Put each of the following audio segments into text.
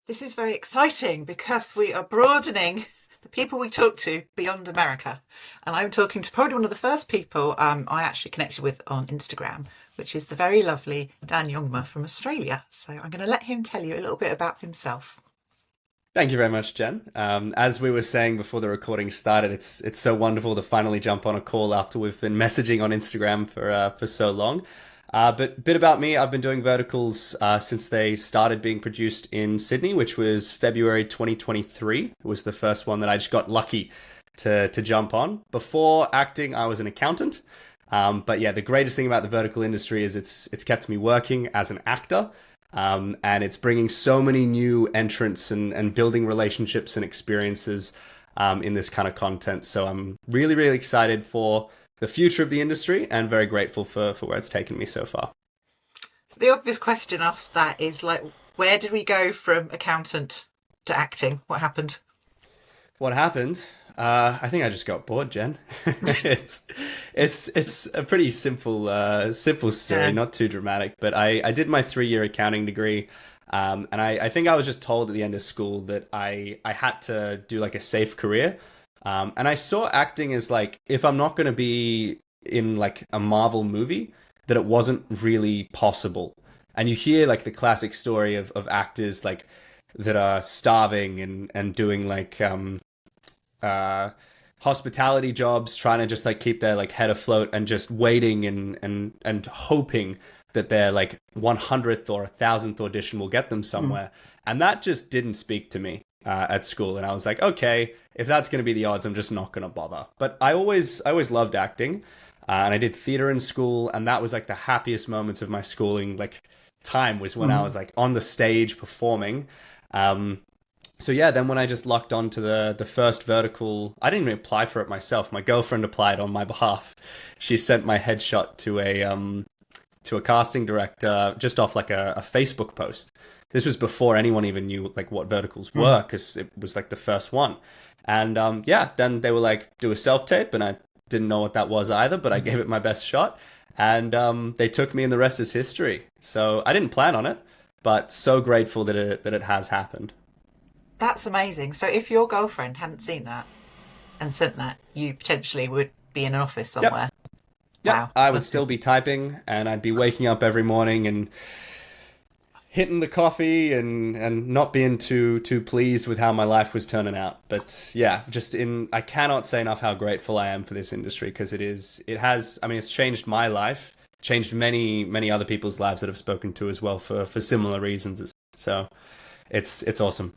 This is very exciting because we are broadening the people we talk to beyond America. And I'm talking to probably one of the first people I actually connected with on Instagram, which is the very lovely Dan Jongma from Australia. So I'm going to let him tell you a little bit about himself. Thank you very much, Jen. As we were saying before the recording started, it's so wonderful to finally jump on a call after we've been messaging on Instagram for so long. But a bit about me, I've been doing verticals since they started being produced in Sydney, which was February 2023. It was the first one that I just got lucky to jump on. Before acting, I was an accountant. But yeah, the greatest thing about the vertical industry is it's kept me working as an actor. And it's bringing so many new entrants and building relationships and experiences in this kind of content. So I'm really, really excited for the future of the industry and very grateful for where it's taken me so far. So the obvious question after that is like, where did we go from accountant to acting? What happened? What happened? I think I just got bored, Jen. it's it's a pretty simple story, Yeah. not too dramatic. But I did my 3 year accounting degree, and I think I was just told at the end of school that I had to do like a safe career, and I saw acting as like if I'm not going to be in like a Marvel movie, that it wasn't really possible. And you hear like the classic story of actors like that are starving and doing like uh, hospitality jobs, trying to just like keep their like head afloat and just waiting and hoping that their like 100th or 1,000th audition will get them Mm. somewhere. And that just didn't speak to me at school. And I was like, okay, if that's going to be the odds, I'm just not going to bother. But I always loved acting. And I did theater in school, and that was like the happiest moments of my schooling like time was when I Mm. was like on the stage performing. Um, so yeah, then when I just locked onto the first vertical, I didn't even apply for it myself. My girlfriend applied on my behalf. She sent my headshot to a casting director just off like a Facebook post. This was before anyone even knew like what verticals Mm. were because it was like the first one. And yeah, then they were like, do a self tape, and I didn't know what that was either, but I gave it my best shot. And they took me, and the rest is history. So I didn't plan on it, but so grateful that it has happened. That's amazing. So if your girlfriend hadn't seen that and sent that, you potentially would be in an office Yep. somewhere. Yep, Wow. I would That's still be typing, and I'd be waking up every morning and hitting the coffee and not being too pleased with how my life was turning out. But yeah, just in I cannot say enough how grateful I am for this industry because it has, I mean, it's changed my life, changed many other people's lives that I've spoken to as well for similar reasons. So it's awesome.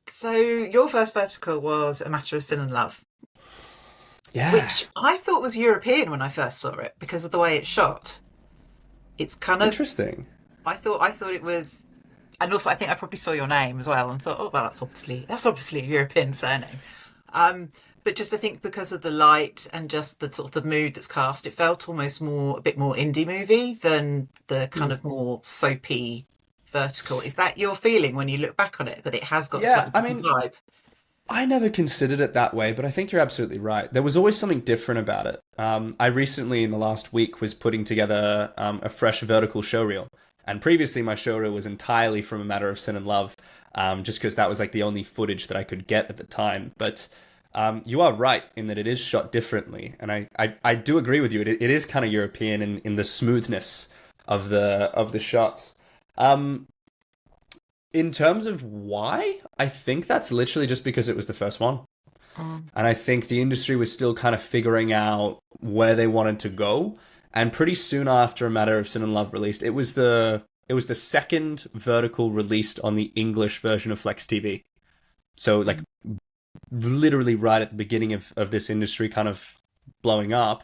so your first vertical was A Matter of Sin and Love, Yeah, which I thought was European when I first saw it because of the way it's shot. It's kind of interesting. I thought it was, and also I think I probably saw your name as well and thought, oh, well, that's obviously a European surname. Um, but just I think because of the light and just the sort of the mood that's cast, it felt almost more a bit more indie movie than the kind Hmm. of more soapy vertical. Is that your feeling when you look back on it that it has got a Yeah, slightly I different mean, vibe? I never considered it that way, but I think you're absolutely right. There was always something different about it. I recently, in the last week, was putting together a fresh vertical showreel. And previously, my showreel was entirely from A Matter of Sin and Love, just because that was like the only footage that I could get at the time. But you are right in that it is shot differently. And I do agree with you. It is kind of European in the smoothness of the shots. Um, in terms of why, I think that's literally just because it was the first one. Mm. And I think the industry was still kind of figuring out where they wanted to go. And pretty soon after A Matter of Sin and Love released, it was the second vertical released on the English version of Flex TV. So like Mm. literally right at the beginning of this industry kind of blowing up.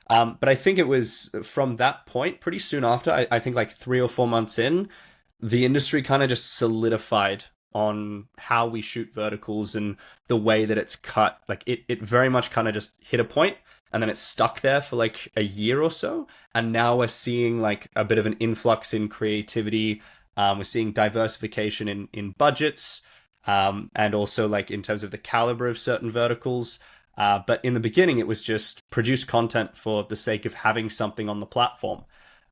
But I think it was from that point, pretty soon after, I think like 3 or 4 months in, the industry kind of just solidified on how we shoot verticals and the way that it's cut. Like it very much kind of just hit a point and then it stuck there for like a year or so. And now we're seeing like a bit of an influx in creativity. We're seeing diversification in budgets, and also like in terms of the caliber of certain verticals. But in the beginning, it was just produce content for the sake of having something on the platform.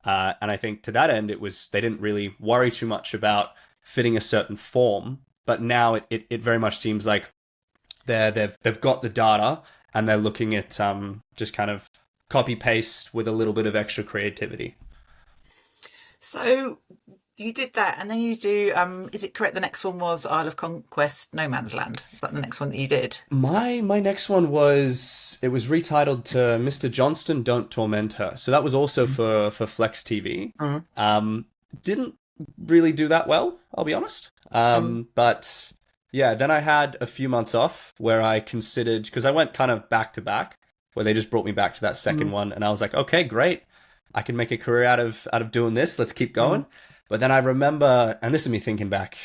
And I think to that end, it was they didn't really worry too much about fitting a certain form, But now it very much seems like they've got the data and they're looking at just kind of copy paste with a little bit of extra creativity. So you did that, and then you do. Is it correct? The next one was Isle of Conquest, No Man's Land. Is that the next one that you did? My next one was it was retitled to Mr. Johnston, Don't Torment Her. So that was also for Flex TV. Didn't really do that well, I'll be honest. But yeah, then I had a few months off where I considered, because I went kind of back to back, where they just brought me back to that second one, and I was like, okay, great, I can make a career out of doing this. Let's keep going. But then I remember, and this is me thinking back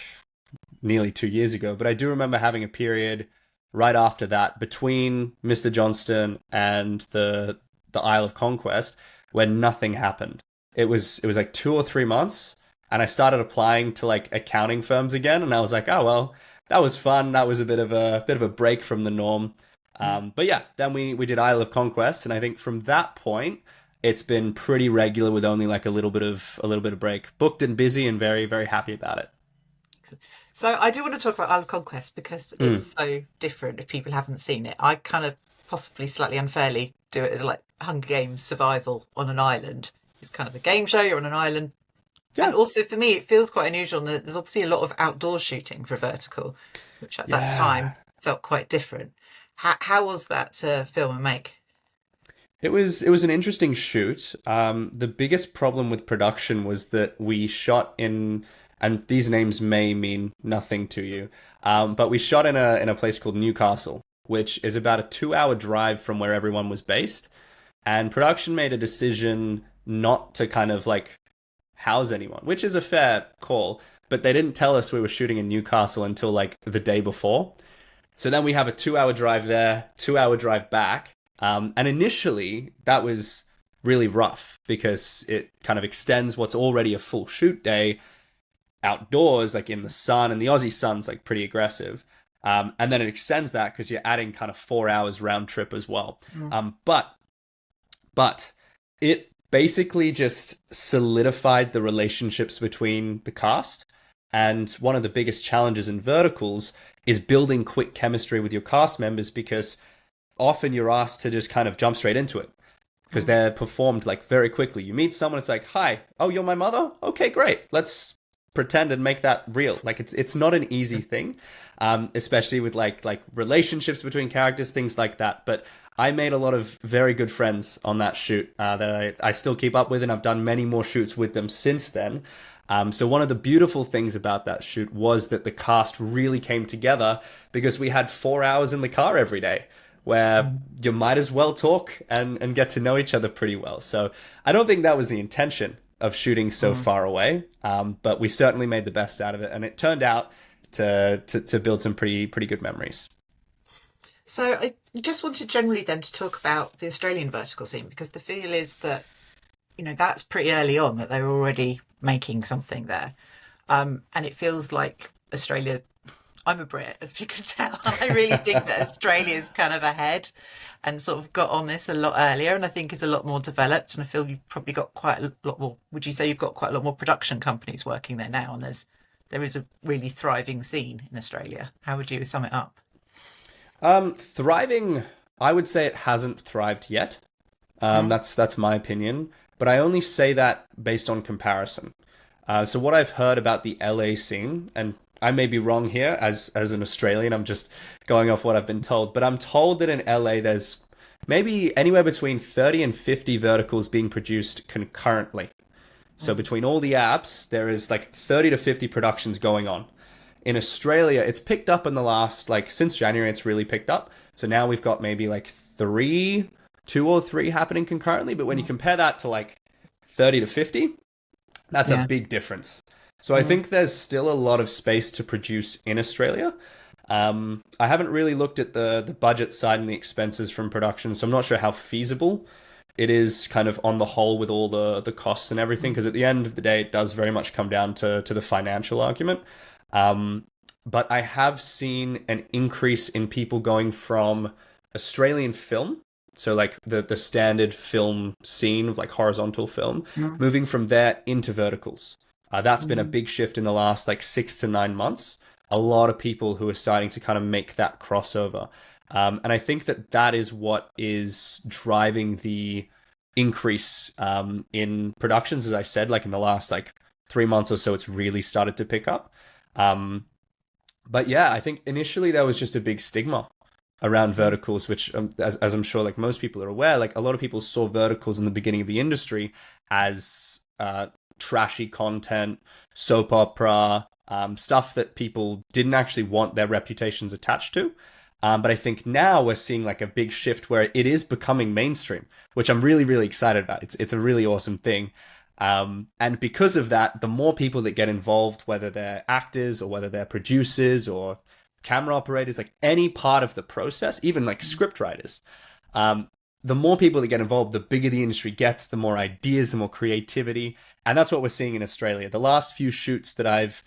nearly 2 years ago, but I do remember having a period right after that between Mr. Johnston and the Isle of Conquest where nothing happened. It was like 2 or 3 months, and I started applying to like accounting firms again, and I was like, oh well, that was fun. That was a bit of a break from the norm. But yeah, then we did Isle of Conquest, and I think from that point it's been pretty regular with only like a little bit of break. Booked and busy, and very, very happy about it. So I do want to talk about Isle of Conquest because it's so different if people haven't seen it. I kind of possibly slightly unfairly do it as like Hunger Games survival on an island. It's kind of a game show, you're on an island. Yeah. And also for me, it feels quite unusual. And there's obviously a lot of outdoor shooting for Vertical, which at that time felt quite different. How was that to film and make? It was an interesting shoot. The biggest problem with production was that we shot in, and these names may mean nothing to you, but we shot in a place called Newcastle, which is about a 2-hour drive from where everyone was based. And production made a decision not to kind of like house anyone, which is a fair call, but they didn't tell us we were shooting in Newcastle until like the day before. So then we have a 2-hour drive there, 2-hour drive back. And initially, that was really rough because it kind of extends what's already a full shoot day outdoors, like in the sun, and the Aussie sun's like pretty aggressive. And then it extends that because you're adding kind of 4 hours round trip as well. But it basically just solidified the relationships between the cast. And one of the biggest challenges in verticals is building quick chemistry with your cast members, because often you're asked to just kind of jump straight into it because they're performed like very quickly. You meet someone, it's like, hi, oh, you're my mother? Okay, great. Let's pretend and make that real. Like it's not an easy thing, especially with like relationships between characters, things like that. But I made a lot of very good friends on that shoot that I still keep up with, and I've done many more shoots with them since then. So one of the beautiful things about that shoot was that the cast really came together because we had 4 hours in the car every day, where you might as well talk and get to know each other pretty well. So I don't think that was the intention of shooting so far away, but we certainly made the best out of it, and it turned out to build some pretty good memories. So I just wanted generally then to talk about the Australian vertical scene, because the feel is that, you know, that's pretty early on that they were already making something there. And it feels like Australia, I'm a Brit, as you can tell. I really think that Australia's kind of ahead and sort of got on this a lot earlier, and I think it's a lot more developed. And I feel you've probably got quite a lot more. Would you say you've got quite a lot more production companies working there now? And there is a really thriving scene in Australia. How would you sum it up? Thriving, I would say it hasn't thrived yet. That's my opinion, but I only say that based on comparison. So what I've heard about the LA scene, and I may be wrong here as an Australian, I'm just going off what I've been told, but I'm told that in LA there's maybe anywhere between 30 and 50 verticals being produced concurrently. So between all the apps, there is like 30 to 50 productions going on. In Australia, it's picked up in the last, like since January, it's really picked up. So now we've got maybe like 2 or 3 happening concurrently. But when you compare that to like 30 to 50, that's a big difference. So I think there's still a lot of space to produce in Australia. I haven't really looked at the budget side and the expenses from production, so I'm not sure how feasible it is kind of on the whole with all the costs and everything, because at the end of the day, it does very much come down to the financial argument. But I have seen an increase in people going from Australian film, so like the standard film scene of like horizontal film, moving from there into verticals. That's been a big shift in the last like 6 to 9 months. a lot of people who are starting to kind of make that crossover. And I think that that is what is driving the increase in productions. As I said, like in the last like 3 months or so, it's really started to pick up. But yeah, I think initially there was just a big stigma around verticals, which, as I'm sure like most people are aware, like a lot of people saw verticals in the beginning of the industry as trashy content, soap opera, stuff that people didn't actually want their reputations attached to. But I think now we're seeing like a big shift where it is becoming mainstream, which I'm really, really excited about. It's a really awesome thing. And because of that, the more people that get involved, whether they're actors or whether they're producers or camera operators, like any part of the process, even like script writers, the more people that get involved, the bigger the industry gets, the more ideas, the more creativity. And that's what we're seeing in Australia. The last few shoots that I've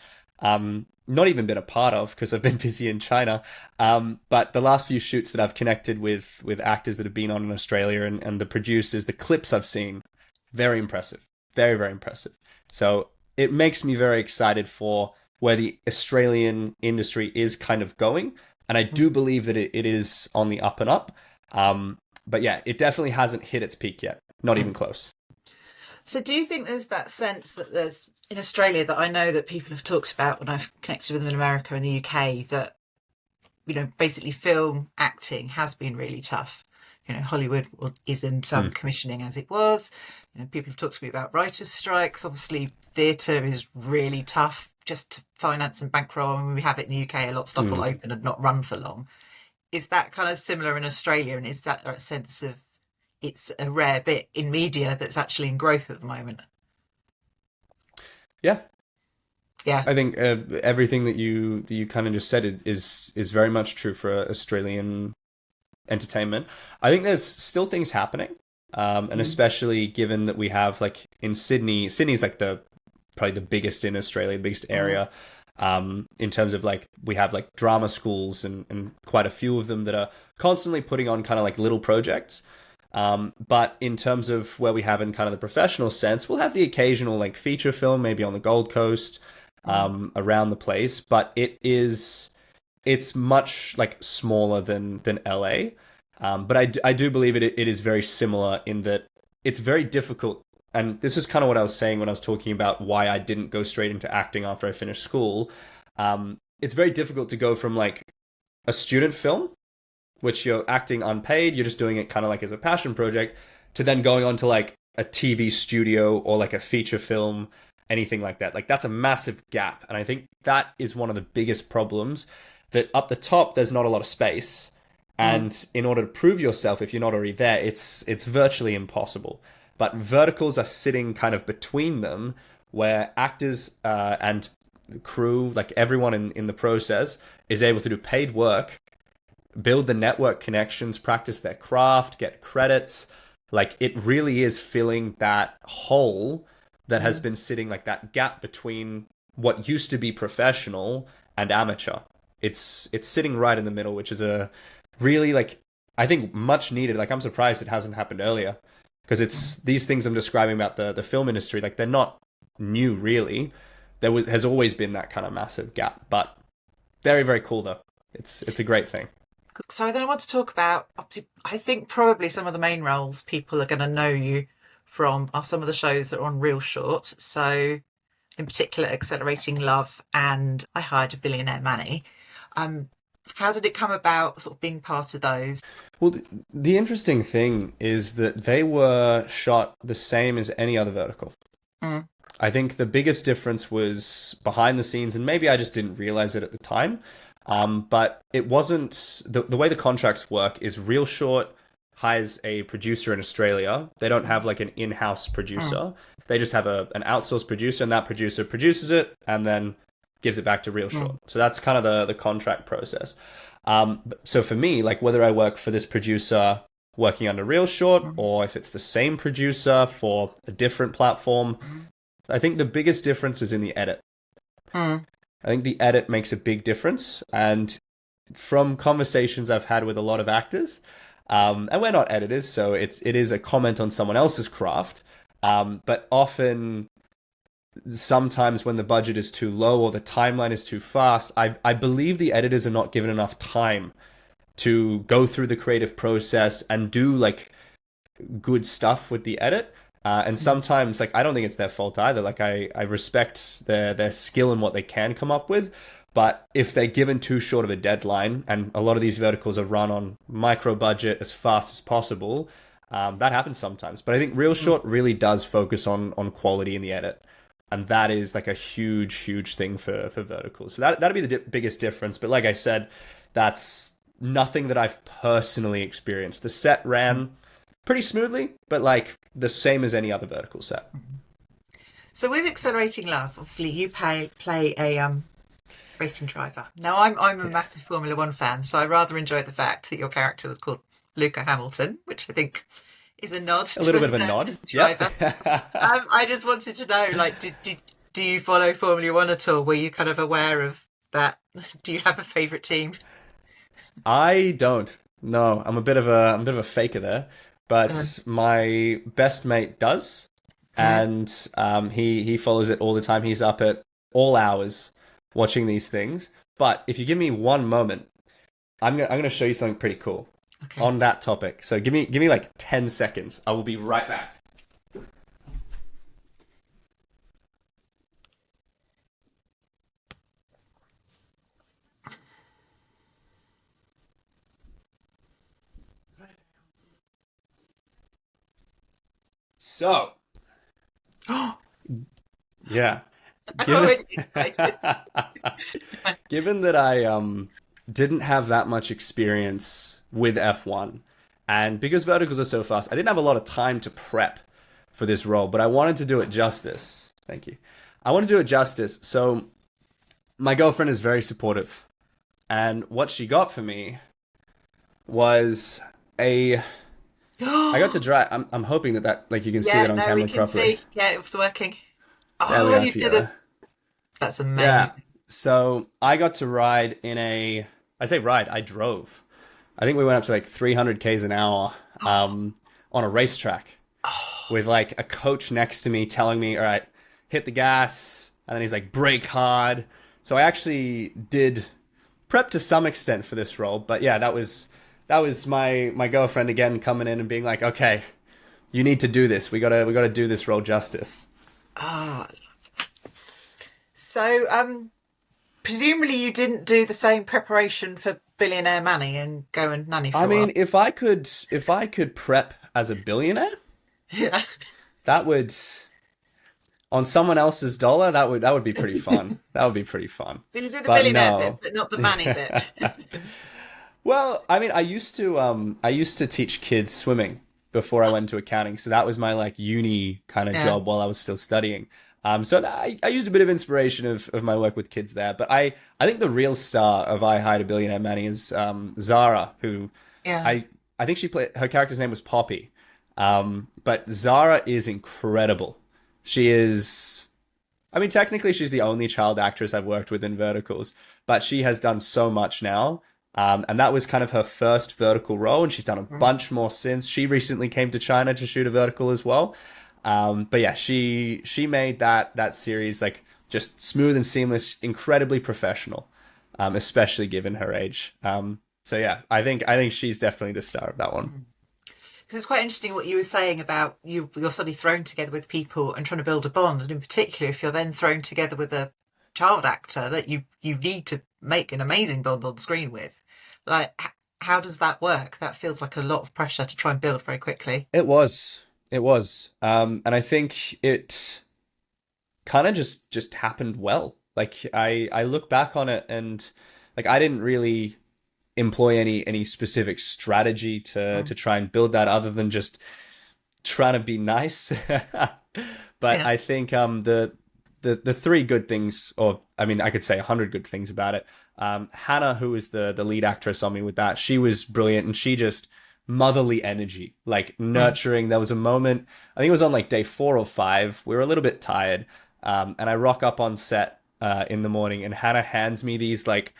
not even been a part of because I've been busy in China, but the last few shoots that I've connected with actors that have been on in Australia and the producers, the clips I've seen, very impressive. Very, very impressive. So it makes me very excited for where the Australian industry is kind of going. And I do believe that it is on the up and up. But yeah, it definitely hasn't hit its peak yet. Not even close. So do you think there's that sense that there's in Australia that I know that people have talked about when I've connected with them in America and the UK, that, you know, basically film acting has been really tough. You know, Hollywood isn't commissioning as it was. You know, people have talked to me about writers' strikes. Obviously, theatre is really tough just to finance and bankroll. And when we have it in the UK, a lot of stuff will open and not run for long. Is that kind of similar in Australia? And is that a sense of it's a rare bit in media that's actually in growth at the moment? Yeah. Yeah. I think everything that you kind of just said is very much true for Australian entertainment. I think there's still things happening, and especially given that we have like in Sydney's like probably the biggest in Australia, the biggest area, in terms of like we have like drama schools and quite a few of them that are constantly putting on kind of like little projects. But in terms of where we have in kind of the professional sense, we'll have the occasional like feature film, maybe on the Gold Coast, around the place, but it's much like smaller than LA. But I do believe it is very similar in that it's very difficult. And this is kind of what I was saying when I was talking about why I didn't go straight into acting after I finished school. It's very difficult to go from like a student film, which you're acting unpaid, you're just doing it kind of like as a passion project, to then going on to like a TV studio or like a feature film, anything like that. Like that's a massive gap. And I think that is one of the biggest problems, that up the top, there's not a lot of space. And in order to prove yourself, if you're not already there, it's virtually impossible. But verticals are sitting kind of between them, where actors and crew, like everyone in the process, is able to do paid work, build the network connections, practice their craft, get credits. Like it really is filling that hole that has been sitting, like that gap between what used to be professional and amateur. It's sitting right in the middle, which is a really, like, I think much needed. Like I'm surprised it hasn't happened earlier, because it's these things I'm describing about the film industry, like they're not new really. Has always been that kind of massive gap, but very, very cool though. It's a great thing. So then I want to talk about, I think probably some of the main roles people are going to know you from are some of the shows that are on Real Short. So in particular, Accelerating Love and I Hired a Billionaire Manny. How did it come about, sort of being part of those? Well, the interesting thing is that they were shot the same as any other vertical. I think the biggest difference was behind the scenes, and maybe I just didn't realize it at the time. But it wasn't the way the contracts work is Real Short hires a producer in Australia. They don't have like an in-house producer. They just have an outsourced producer, and that producer produces it and then gives it back to Real Short. So that's kind of the contract process. So for me, like whether I work for this producer working under Real Short or if it's the same producer for a different platform, I think the biggest difference is in the edit. I think the edit makes a big difference. And from conversations I've had with a lot of actors, and we're not editors, so it is a comment on someone else's craft, but often sometimes when the budget is too low or the timeline is too fast, I believe the editors are not given enough time to go through the creative process and do like good stuff with the edit. And sometimes, like, I don't think it's their fault either. Like, I respect their skill and what they can come up with. But if they're given too short of a deadline, and a lot of these verticals are run on micro budget as fast as possible, that happens sometimes. But I think Real Short really does focus on quality in the edit. And that is like a huge thing for verticals. So that'd be the biggest difference. But like I said, that's nothing that I've personally experienced. The set ran pretty smoothly, but like the same as any other vertical set. So with Accelerating Love, obviously you play a racing driver. Now I'm a massive Formula One fan, so I rather enjoyed the fact that your character was called Luca Hamilton, which I think is a nod. A little bit of a nod. Driver. Yep. I just wanted to know, like, do you follow Formula One at all? Were you kind of aware of that? Do you have a favourite team? I don't. No, I'm a bit of a faker there. But my best mate does, and he follows it all the time. He's up at all hours watching these things. But if you give me one moment, I'm gonna show you something pretty cool on that topic. So give me like 10 seconds. I will be right back. So, yeah. Given that I didn't have that much experience with F1, and because verticals are so fast, I didn't have a lot of time to prep for this role, but I wanted to do it justice. Thank you. I want to do it justice. So, my girlfriend is very supportive, and what she got for me was I got to drive. I'm hoping that like you can see it on camera properly. See. Yeah, it was working. Oh, you did it. That's amazing. Yeah. So I got to ride in I drove. I think we went up to like 300 k's an hour on a racetrack with like a coach next to me telling me, all right, hit the gas. And then he's like, brake hard. So I actually did prep to some extent for this role. But yeah, that was my girlfriend again coming in and being like, okay, you need to do this. We gotta do this role justice. Oh, so presumably you didn't do the same preparation for Billionaire Manny and go and nanny for a while. if I could prep as a billionaire, yeah, that would, on someone else's dollar, that would be pretty fun. That would be pretty fun. So you do the billionaire bit, but not the Manny bit. Well, I mean, I used to teach kids swimming before I went to accounting, so that was my like uni kind of job while I was still studying. So I used a bit of inspiration of my work with kids there, but I think the real star of I Hired a Billionaire Manny is Zara, who I think her character's name was Poppy, but Zara is incredible. She is, I mean, technically she's the only child actress I've worked with in verticals, but she has done so much now. And that was kind of her first vertical role, and she's done a bunch more since. She recently came to China to shoot a vertical as well. But yeah, she made that series like just smooth and seamless, incredibly professional, especially given her age. So yeah, I think she's definitely the star of that one. Because it's quite interesting what you were saying about you're suddenly thrown together with people and trying to build a bond, and in particular if you're then thrown together with a child actor that you need to make an amazing bond on screen with. Like, how does that work? That feels like a lot of pressure to try and build very quickly. It was. And I think it kind of just happened well. Like, I look back on it and like I didn't really employ any specific strategy to try and build that other than just trying to be nice. But I think the three good things, or I mean, I could say 100 good things about it. Hannah, who is the lead actress on me with that, she was brilliant, and she just motherly energy, like nurturing. There was a moment, I think it was on like day 4 or 5. We were a little bit tired, and I rock up on set in the morning, and Hannah hands me these like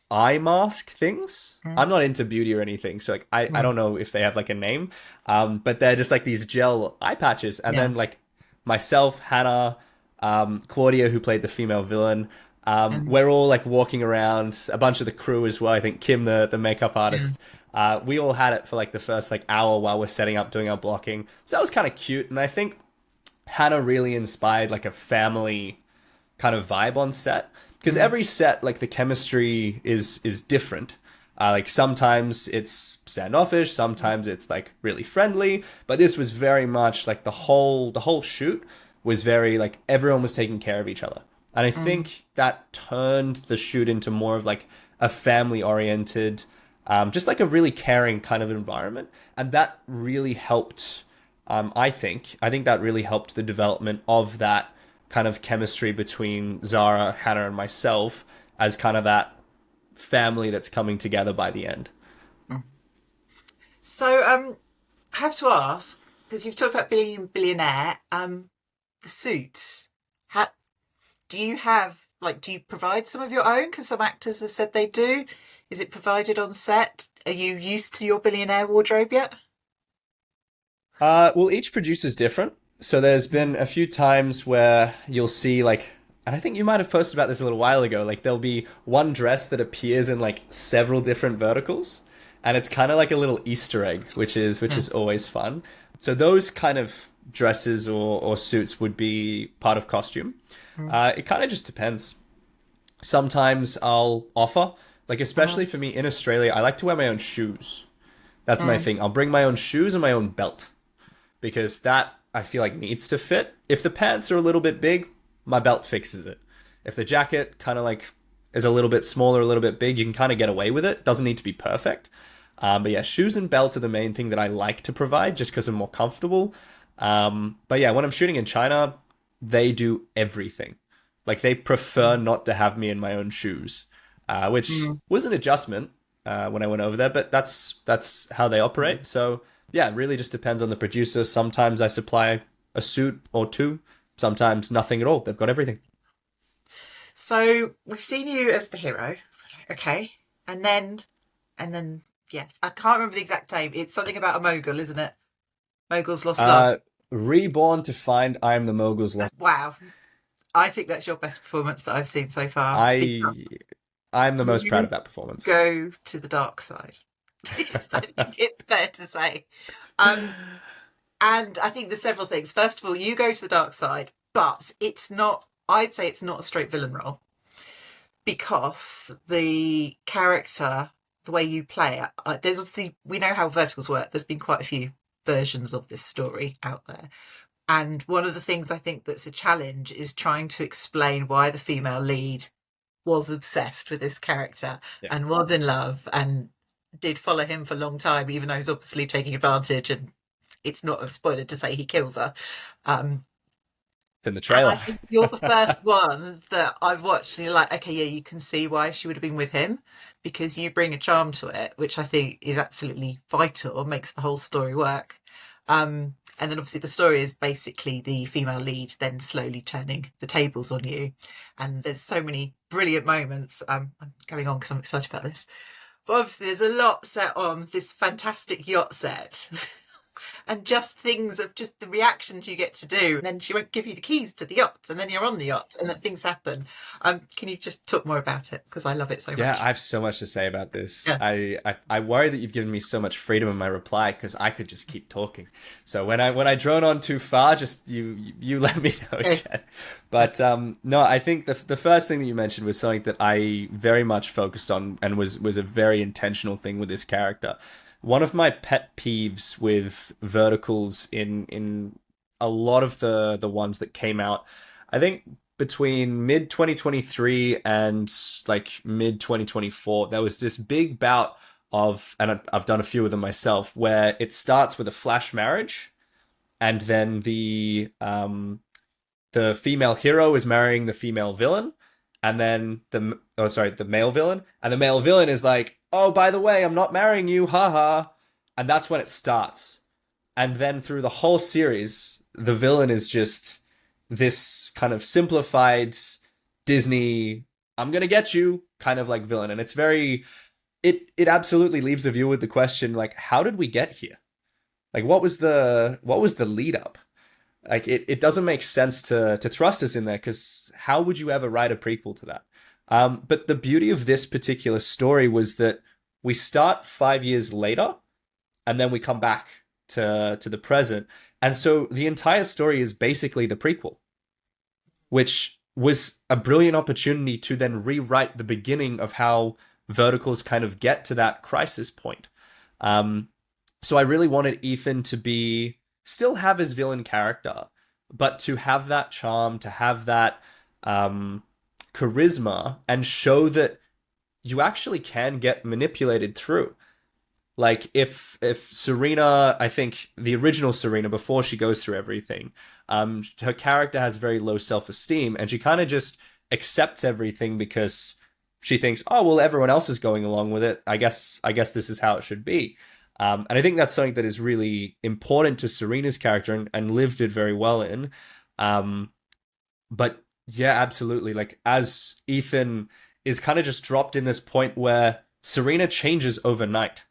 eye mask things. I'm not into beauty or anything, so like I don't know if they have like a name, but they're just like these gel eye patches, and then like myself, Hannah, Claudia, who played the female villain. Mm, We're all like walking around, a bunch of the crew as well. I think Kim, the makeup mm, artist, we all had it for like the first like hour while we're setting up, doing our blocking. So that was kind of cute. And I think Hannah really inspired like a family kind of vibe on set, because mm, every set, like the chemistry is different. Like sometimes it's standoffish, sometimes it's like really friendly, but this was very much like the whole shoot was very like everyone was taking care of each other. And I mm, think that turned the shoot into more of like a family oriented, just like a really caring kind of environment. And that really helped, I think that really helped the development of that kind of chemistry between Zara, Hannah, and myself as kind of that family that's coming together by the end. mm. So, I have to ask, because you've talked about billionaire, the suits. How, do you have, like, do you provide some of your own? Because some actors have said they do. Is it provided on set? Are you used to your billionaire wardrobe yet? Well, each producer's different. So there's been a few times where you'll see like, and I think you might have posted about this a little while ago. Like there'll be one dress that appears in like several different verticals, and it's kind of like a little Easter egg, which is always fun. So those kind of dresses or suits would be part of costume. Mm, It kind of just depends. Sometimes I'll offer, like especially mm, for me in Australia, I like to wear my own shoes. That's my mm, thing. I'll bring my own shoes and my own belt because that I feel like needs to fit. If the pants are a little bit big, my belt fixes it. If the jacket kind of like is a little bit smaller, a little bit big, you can kind of get away with it. Doesn't need to be perfect. But yeah, shoes and belt are the main thing that I like to provide just because I'm more comfortable. But yeah, when I'm shooting in China, they do everything. Like they prefer mm, not to have me in my own shoes, which mm, was an adjustment when I went over there. But that's how they mm. operate. So yeah, it really just depends on the producer. Sometimes I supply a suit or two. Sometimes nothing at all. They've got everything. So we've seen you as the hero, okay, and then, and then, yes, I can't remember the exact name. It's something about a mogul, isn't it? Mogul's lost love. Uh, Reborn to find I am the mogul's love. Wow, I think that's your best performance that I've seen so far. I I'm the most proud You of that performance. go to the dark side. I think it's fair to say. Um, and I think there's several things. First of all, you go to the dark side, but it's not, I'd say it's not a straight villain role because the character, the way you play it, there's obviously, we know how verticals work. There's been quite a few versions of this story out there. And one of the things I think that's a challenge is trying to explain why the female lead was obsessed with this character Yeah. and was in love and did follow him for a long time, even though he's obviously taking advantage. And it's not a spoiler to say he kills her. Um, It's in the and I trailer. think you're the first one that I've watched, and you're like, okay, yeah, you can see why she would have been with him because you bring a charm to it, which I think is absolutely vital, makes the whole story work. And then obviously the story is basically the female lead then slowly turning the tables on you. And there's so many brilliant moments. I'm going on because I'm excited about this. But obviously there's a lot set on this fantastic yacht set. And just things of just the reactions you get to do. And then she won't give you the keys to the yacht, and then you're on the yacht, and then things happen. Can you just talk more about it? Because I love it so Yeah, much. I have so much to say about this. Yeah. I worry that you've given me so much freedom in my reply because I could just keep talking. So when I drone on too far, just you let me know, Okay. Jen. But no, I think the first thing that you mentioned was something that I very much focused on and was a very intentional thing with this character. One of my pet peeves with verticals in a lot of the ones that came out, I think between mid 2023 and like mid 2024, there was this big bout of, and I've done a few of them myself, where it starts with a flash marriage, and then the female hero is marrying the female villain, and then the male villain, and the male villain is like, oh, by the way, I'm not marrying you, haha, and that's when it starts. And then through the whole series, the villain is just this kind of simplified Disney, I'm gonna get you kind of like villain. And it's very, it absolutely leaves the viewer with the question, like, how did we get here? Like, what was the lead up? Like it doesn't make sense to thrust us in there, because how would you ever write a prequel to that? But the beauty of this particular story was that we start 5 years later, and then we come back to the present, and so the entire story is basically the prequel, which was a brilliant opportunity to then rewrite the beginning of how verticals kind of get to that crisis point. So I really wanted Ethan to be still have his villain character, but to have that charm, to have that charisma, and show that you actually can get manipulated through. Like if Serena, I think the original Serena, before she goes through everything, her character has very low self-esteem, and she kind of just accepts everything because she thinks, oh well, everyone else is going along with it. I guess this is how it should be. And I think that's something that is really important to Serena's character, and Liv did very well in. But yeah, absolutely. Like as Ethan is kind of just dropped in this point where Serena changes overnight.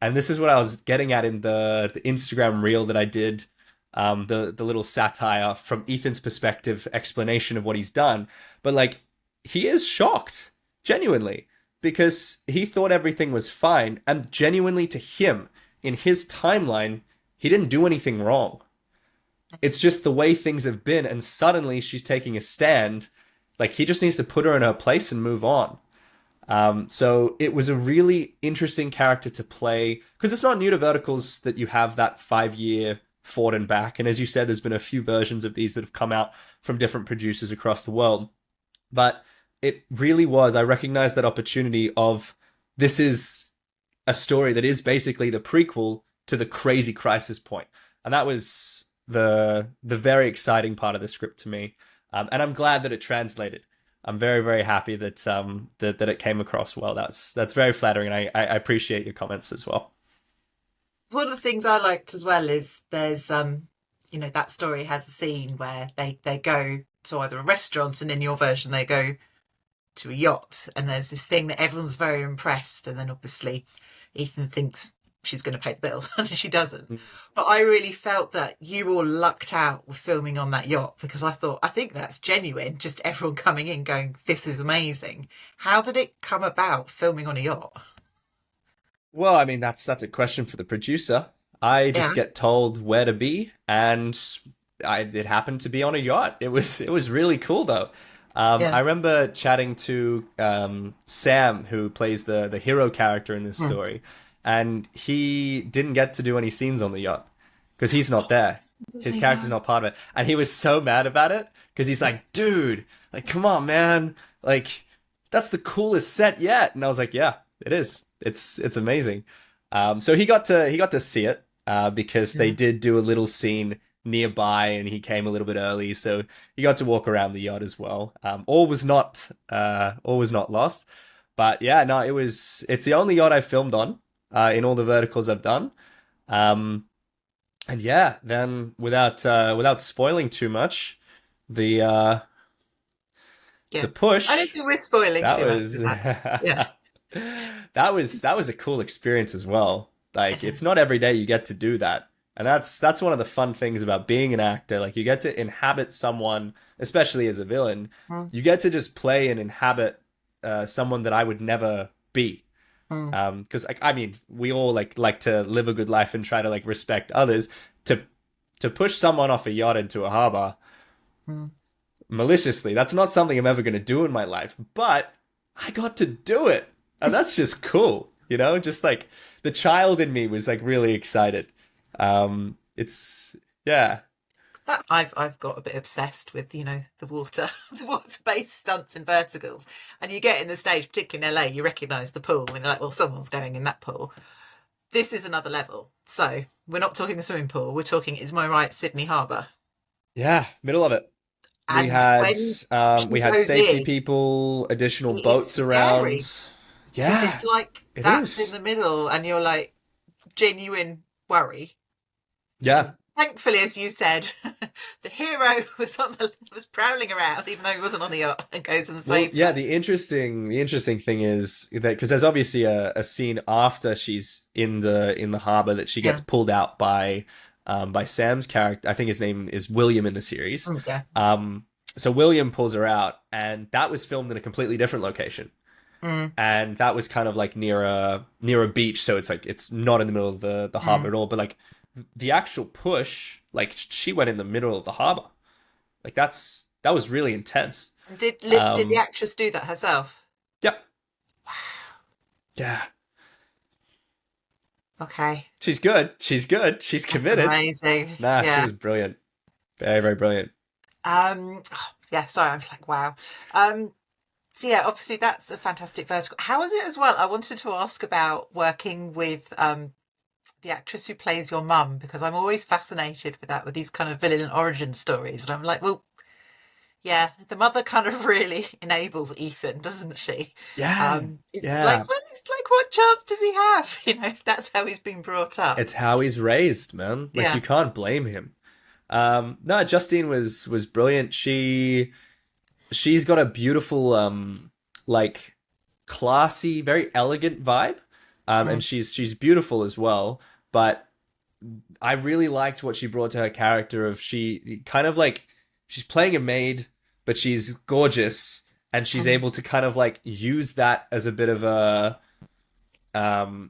And this is what I was getting at in the Instagram reel that I did, the little satire from Ethan's perspective explanation of what he's done. But like, he is shocked, genuinely, because he thought everything was fine, and genuinely to him, in his timeline, he didn't do anything wrong. It's just the way things have been, and suddenly she's taking a stand. Like, he just needs to put her in her place and move on. So it was a really interesting character to play, because it's not new to verticals that you have that 5-year forward and back. And as you said, there's been a few versions of these that have come out from different producers across the world. But it really was, I recognized that opportunity of, this is a story that is basically the prequel to the crazy crisis point. And that was the very exciting part of the script to me. And I'm glad that it translated. I'm very, very happy that that it came across well. That's very flattering, and I appreciate your comments as well. One of the things I liked as well is there's that story has a scene where they go to either a restaurant, and in your version they go to a yacht, and there's this thing that everyone's very impressed, and then obviously Ethan thinks she's going to pay the bill and she doesn't. But I really felt that you all lucked out with filming on that yacht, because I think that's genuine, just everyone coming in going, this is amazing. How did it come about, filming on a yacht? Well, I mean, that's a question for the producer. I just get told where to be, and it happened to be on a yacht. It was really cool though. I remember chatting to Sam, who plays the hero character in this story, and he didn't get to do any scenes on the yacht because he's not there. His character's not part of it, and he was so mad about it because he's like, "Dude, like, come on, man! Like, that's the coolest set yet." And I was like, "Yeah, it is. It's amazing." So he got to see it because they did do a little scene nearby, and he came a little bit early, so he got to walk around the yacht as well. All was not lost, but yeah, no, it's the only yacht I filmed on in all the verticals I've done. And yeah, then without spoiling too much, the push. I don't think we're spoiling too much. Yeah. That was a cool experience as well. Like, it's not every day you get to do that. And that's one of the fun things about being an actor. Like, you get to inhabit someone, especially as a villain. You get to just play and inhabit someone that I would never be. Because I mean, we all like to live a good life and try to like respect others. To push someone off a yacht into a harbor maliciously, that's not something I'm ever going to do in my life. But I got to do it, and that's just cool. Just like the child in me was like really excited. It's I've got a bit obsessed with the water-based stunts in verticals, and you get in the stage, particularly in LA, you recognise the pool and you're like, well, someone's going in that pool. This is another level. So we're not talking the swimming pool, we're talking, is my right, Sydney Harbour? Yeah, middle of it. And we had safety people, additional boats around. Yeah, it's like that's in the middle, and you're like, genuine worry. Yeah. Thankfully, as you said, the hero was prowling around, even though he wasn't on the yacht, and goes and saves. Yeah, the interesting thing is that, because there's obviously a scene after she's in the harbour that she gets pulled out by by Sam's character. I think his name is William in the series. Yeah. So William pulls her out, and that was filmed in a completely different location. And that was kind of like near a beach, so it's like it's not in the middle of the harbor at all. But like the actual push, like she went in the middle of the harbor. Like that was really intense. Did the actress do that herself? Yep. Wow. Yeah. Okay. She's good. She's good. She's committed. That's amazing. Nah, yeah. She was brilliant. Very, very brilliant. Yeah, sorry, I was like, wow. So yeah, obviously that's a fantastic vertical. How was it as well? I wanted to ask about working with the actress who plays your mum, because I'm always fascinated with that, with these kind of villain origin stories. And I'm like, well, yeah, the mother kind of really enables Ethan, doesn't she? Yeah. It's like, well, it's like, what chance does he have? If that's how he's been brought up. It's how he's raised, man. Like you can't blame him. No, Justine was brilliant. She's got a beautiful, like classy, very elegant vibe. And she's beautiful as well. But I really liked what she brought to her character of she kind of like, she's playing a maid, but she's gorgeous. And she's able to kind of like use that as a bit of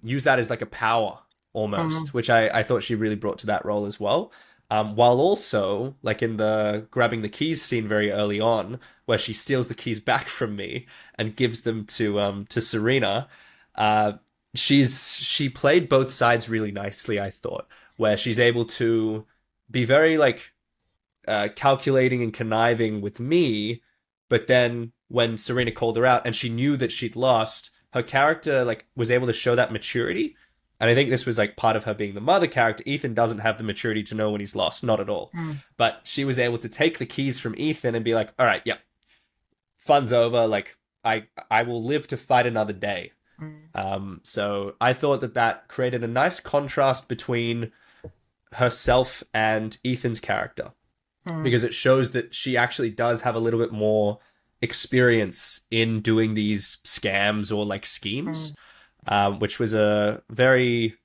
use that as like a power almost, which I thought she really brought to that role as well. While also, like in the grabbing the keys scene very early on, where she steals the keys back from me and gives them to Serena, she played both sides really nicely, I thought, where she's able to be very like calculating and conniving with me, but then when Serena called her out and she knew that she'd lost, her character like was able to show that maturity. And I think this was like part of her being the mother character. Ethan doesn't have the maturity to know when he's lost, not at all. But she was able to take the keys from Ethan and be like, all right, yeah, fun's over. Like I will live to fight another day. So I thought that created a nice contrast between herself and Ethan's character, because it shows that she actually does have a little bit more experience in doing these scams or like schemes. Which was a very,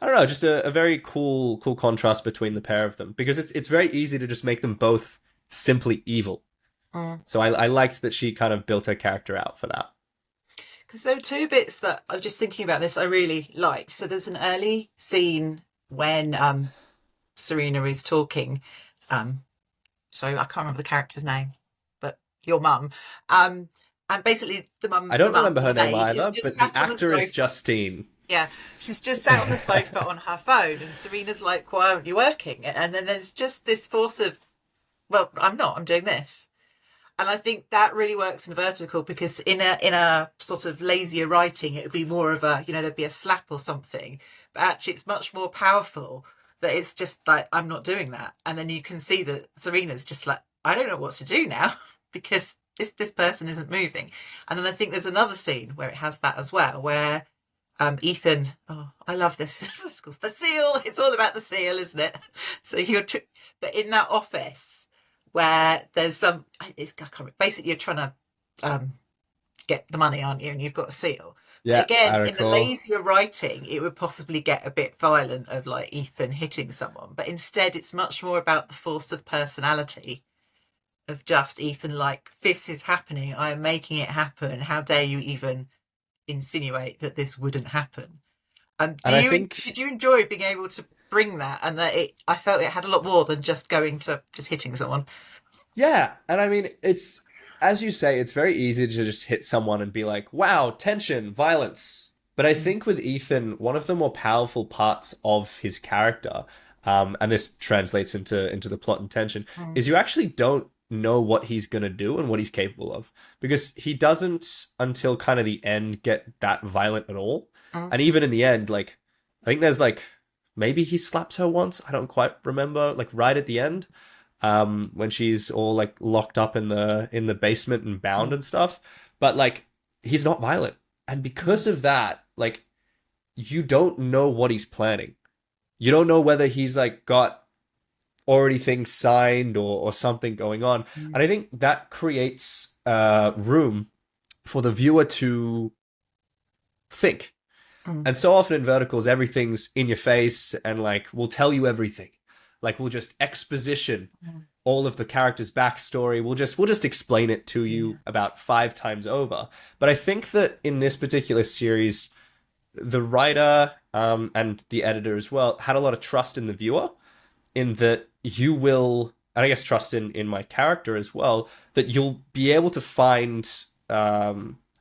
I don't know, just a very cool contrast between the pair of them, because it's very easy to just make them both simply evil. So I liked that she kind of built her character out for that. Because there were two bits that I was just thinking about this I really liked. So there's an early scene when Serena is talking. So I can't remember the character's name, but your mum. And basically, the mum... I don't remember her name either, but the actor is Justine. Yeah, she's just sat on the sofa on her phone, and Serena's like, why aren't you working? And then there's just this force of, well, I'm doing this. And I think that really works in vertical, because in a sort of lazier writing, it would be more of a, there'd be a slap or something. But actually, it's much more powerful that it's just like, I'm not doing that. And then you can see that Serena's just like, I don't know what to do now, because this person isn't moving. And then I think there's another scene where it has that as well, where Ethan, I love this, the seal, it's all about the seal, isn't it? So but in that office where there's basically you're trying to get the money, aren't you? And you've got a seal. Yeah, again, in the lazier writing, it would possibly get a bit violent of like Ethan hitting someone, but instead it's much more about the force of personality of just Ethan, like, this is happening, I am making it happen, how dare you even insinuate that this wouldn't happen. Did you enjoy being able to bring that, and that I felt it had a lot more than just hitting someone? Yeah, and I mean, it's, as you say, it's very easy to just hit someone and be like, wow, tension, violence. But I think with Ethan, one of the more powerful parts of his character, and this translates into the plot and tension, is you actually don't know what he's gonna do and what he's capable of, because he doesn't until kind of the end get that violent at all. And even in the end, like, I think there's like, maybe he slaps her once, I don't quite remember, like right at the end, when she's all like locked up in the basement and bound and stuff, but like he's not violent. And because of that, like, you don't know what he's planning. You don't know whether he's like got already things signed or something going on. And I think that creates room for the viewer to think. And so often in verticals, everything's in your face and like we'll tell you everything. Like we'll just exposition all of the character's backstory. We'll just explain it to you about 5 times over. But I think that in this particular series, the writer and the editor as well had a lot of trust in the viewer, in that you will, and I guess trust in my character as well, that you'll be able to find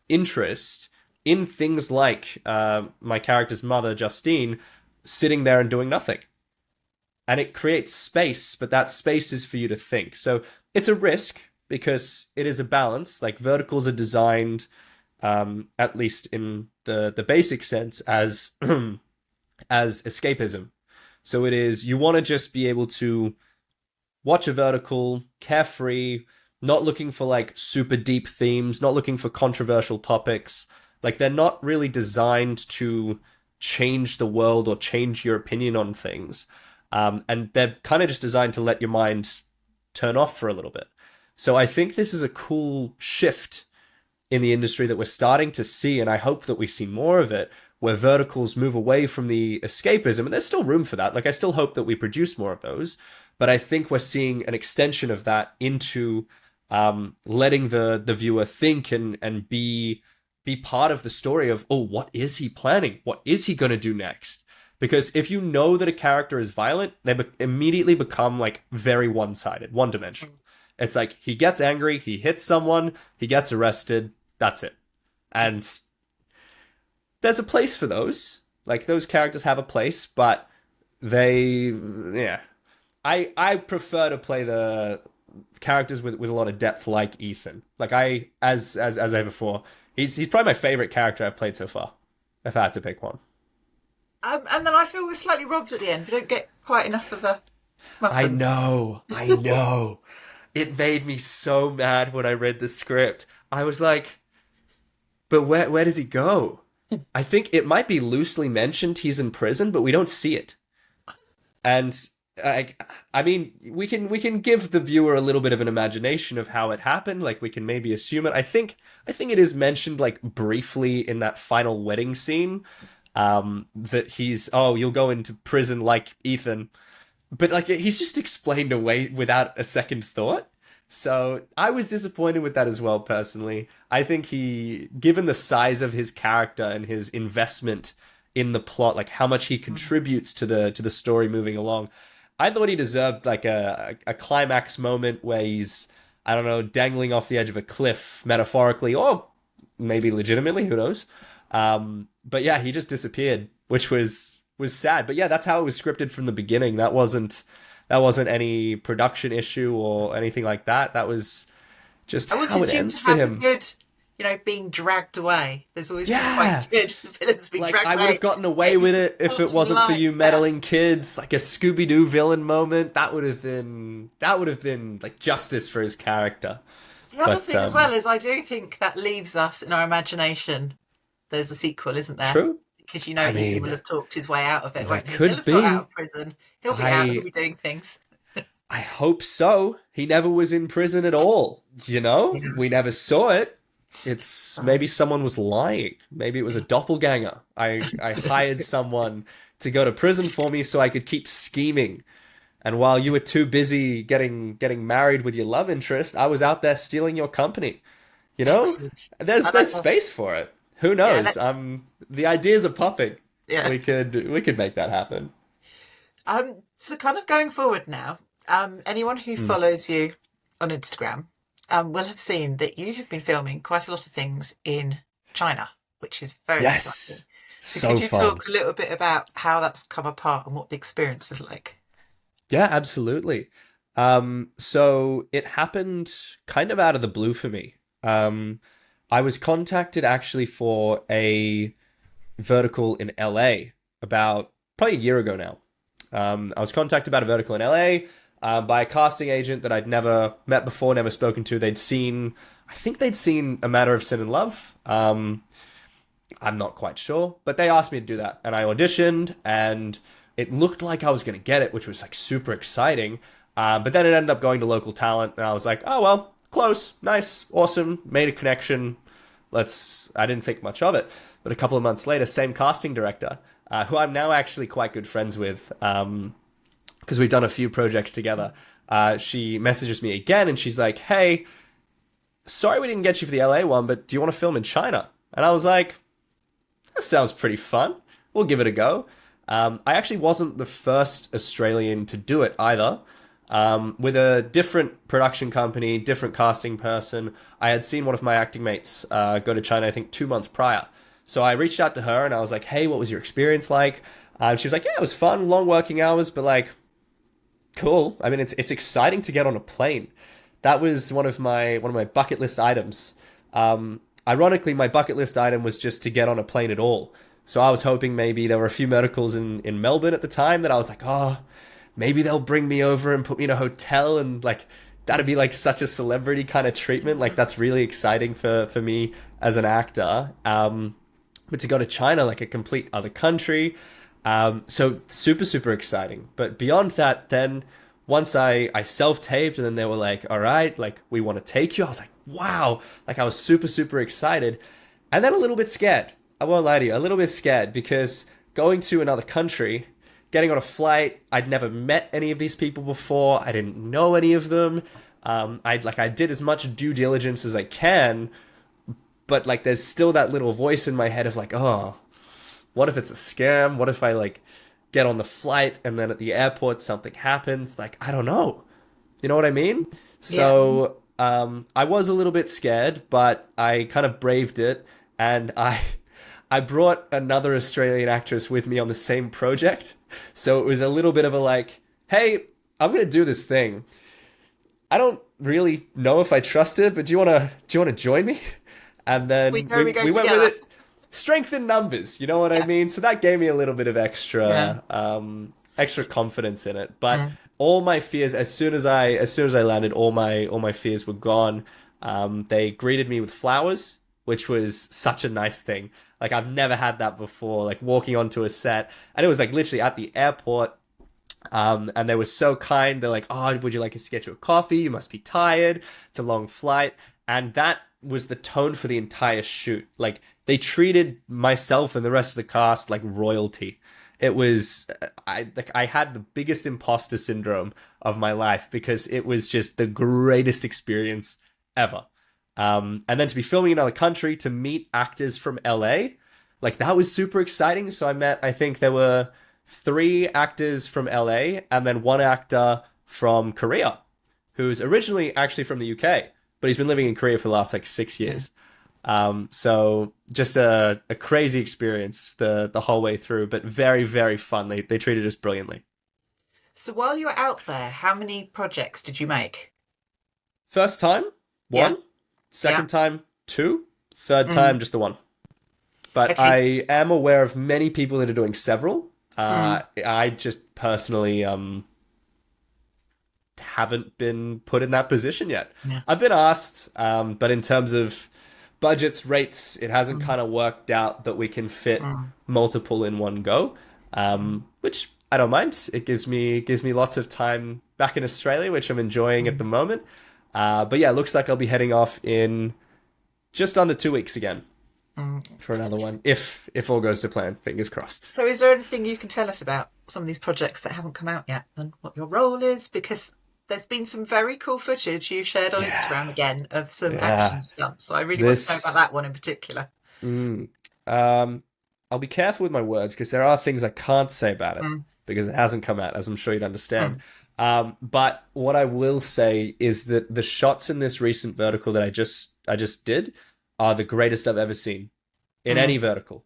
interest in things like my character's mother, Justine, sitting there and doing nothing. And it creates space, but that space is for you to think. So it's a risk because it is a balance. Like verticals are designed, at least in the basic sense, as as escapism. So it is, you want to just be able to watch a vertical, carefree, not looking for like super deep themes, not looking for controversial topics. Like they're not really designed to change the world or change your opinion on things. And they're kind of just designed to let your mind turn off for a little bit. So I think this is a cool shift in the industry that we're starting to see, and I hope that we see more of it, where verticals move away from the escapism, and there's still room for that. Like I still hope that we produce more of those, but I think we're seeing an extension of that into letting the viewer think and be part of the story of, oh, what is he planning? What is he going to do next? Because if you know that a character is violent, they immediately become like very one-sided, one-dimensional. It's like he gets angry, he hits someone, he gets arrested, that's it. And there's a place for those. Like those characters have a place, but I prefer to play the characters with a lot of depth like Ethan. Like as I said before, he's probably my favorite character I've played so far, if I had to pick one. And then I feel we're slightly robbed at the end. We don't get quite enough of a weapons. I know. It made me so mad when I read the script. I was like, but where does he go? I think it might be loosely mentioned he's in prison, but we don't see it. And I mean, we can give the viewer a little bit of an imagination of how it happened. Like we can maybe assume it. I think it is mentioned like briefly in that final wedding scene. That you'll go into prison like Ethan, but like he's just explained away without a second thought. So I was disappointed with that as well, personally. I think given the size of his character and his investment in the plot, like how much he contributes to the story moving along, I thought he deserved like a climax moment where he's, I don't know, dangling off the edge of a cliff, metaphorically, or maybe legitimately, who knows. But yeah, he just disappeared, which was sad. But yeah, that's how it was scripted from the beginning. That wasn't any production issue or anything like that. That was just how it ends for him. Good, being dragged away. There's always some quite good villains being dragged away. I would have gotten away with it if it wasn't for you meddling kids. Like a Scooby-Doo villain moment. That would have been like justice for his character. The other thing as well is I do think that leaves us in our imagination. There's a sequel, isn't there? True. Because he will have talked his way out of it, won't he? Could He'll have be. got out of prison. He'll be out. He'll be doing things. I hope so. He never was in prison at all. We never saw it. It's maybe someone was lying. Maybe it was a doppelganger. I hired someone to go to prison for me so I could keep scheming. And while you were too busy getting married with your love interest, I was out there stealing your company. There's space for it. Who knows? The ideas are popping. Yeah, we could make that happen. So kind of going forward now, anyone who follows you on Instagram will have seen that you have been filming quite a lot of things in China, which is very exciting. So can you talk a little bit about how that's come apart and what the experience is like? Yeah, absolutely. So it happened kind of out of the blue for me. I was contacted actually for a vertical in LA about probably a year ago now. I was contacted about a vertical in LA by a casting agent that I'd never met before, never spoken to. I think they'd seen A Matter of Sin and Love. I'm not quite sure, but they asked me to do that. And I auditioned, and it looked like I was going to get it, which was like super exciting. But then it ended up going to local talent, and I was like, oh, well, close, nice, awesome, made a connection. I didn't think much of it. But a couple of months later, same casting director, who I'm now actually quite good friends with, because we've done a few projects together. She messages me again and she's like, hey, sorry we didn't get you for the LA one, but do you want to film in China? And I was like, that sounds pretty fun. We'll give it a go. I actually wasn't the first Australian to do it either. With a different production company, different casting person, I had seen one of my acting mates go to China, I think 2 months prior. So I reached out to her and I was like, hey, what was your experience like? She was like, yeah, it was fun, long working hours, but like, cool. I mean, it's exciting to get on a plane. That was one of my bucket list items. Ironically, my bucket list item was just to get on a plane at all. So I was hoping maybe there were a few medicals in Melbourne at the time that I was like, oh, maybe they'll bring me over and put me in a hotel, and like that'd be like such a celebrity kind of treatment. Like that's really exciting for me as an actor. But to go to China, like a complete other country, so super, super exciting. But beyond that, then once I self-taped and then they were like, all right, like we want to take you. I was like, wow. Like I was super, super excited. And then a little bit scared. I won't lie to you, a little bit scared because going to another country, getting on a flight, I'd never met any of these people before. I didn't know any of them. I did as much due diligence as I can, but like there's still that little voice in my head of like, oh, what if it's a scam? What if I like get on the flight and then at the airport something happens? Like, I don't know. You know what I mean? Yeah. So I was a little bit scared, but I kind of braved it, and I brought another Australian actress with me on the same project. So it was a little bit of a like, hey, I'm going to do this thing. I don't really know if I trust it, but do you want to join me? And then we went with it. Strength in numbers, you know what I mean? So that gave me a little bit of extra confidence in it. But all my fears, as soon as I landed, all my fears were gone. They greeted me with flowers, which was such a nice thing. Like I've never had that before, like walking onto a set, and it was like literally at the airport. And they were so kind. They're like, oh, would you like us to get you a coffee? You must be tired. It's a long flight. And that was the tone for the entire shoot. Like they treated myself and the rest of the cast like royalty. It was, I had the biggest imposter syndrome of my life because it was just the greatest experience ever. And then to be filming in another country, to meet actors from LA, like that was super exciting. So I met, I think there were 3 actors from LA and then 1 actor from Korea, who's originally actually from the UK, but he's been living in Korea for the last like 6 years. So just a crazy experience the whole way through, but very, very fun. They treated us brilliantly. So while you were out there, how many projects did you make? First time, 1. Second time, 2. Third time, just the 1. But okay. I am aware of many people that are doing several. I just personally haven't been put in that position yet. I've been asked, but in terms of budgets, rates, it hasn't kind of worked out that we can fit multiple in one go, which I don't mind. It gives me lots of time back in Australia, which I'm enjoying at the moment. But yeah, it looks like I'll be heading off in just under 2 weeks again for another one, if all goes to plan. Fingers crossed. So is there anything you can tell us about some of these projects that haven't come out yet and what your role is? Because there's been some very cool footage you've shared on Instagram again of some action stunts. So I really want to know about that one in particular. I'll be careful with my words because there are things I can't say about it because it hasn't come out, as I'm sure you'd understand. But what I will say is that the shots in this recent vertical that I just did are the greatest I've ever seen in any vertical.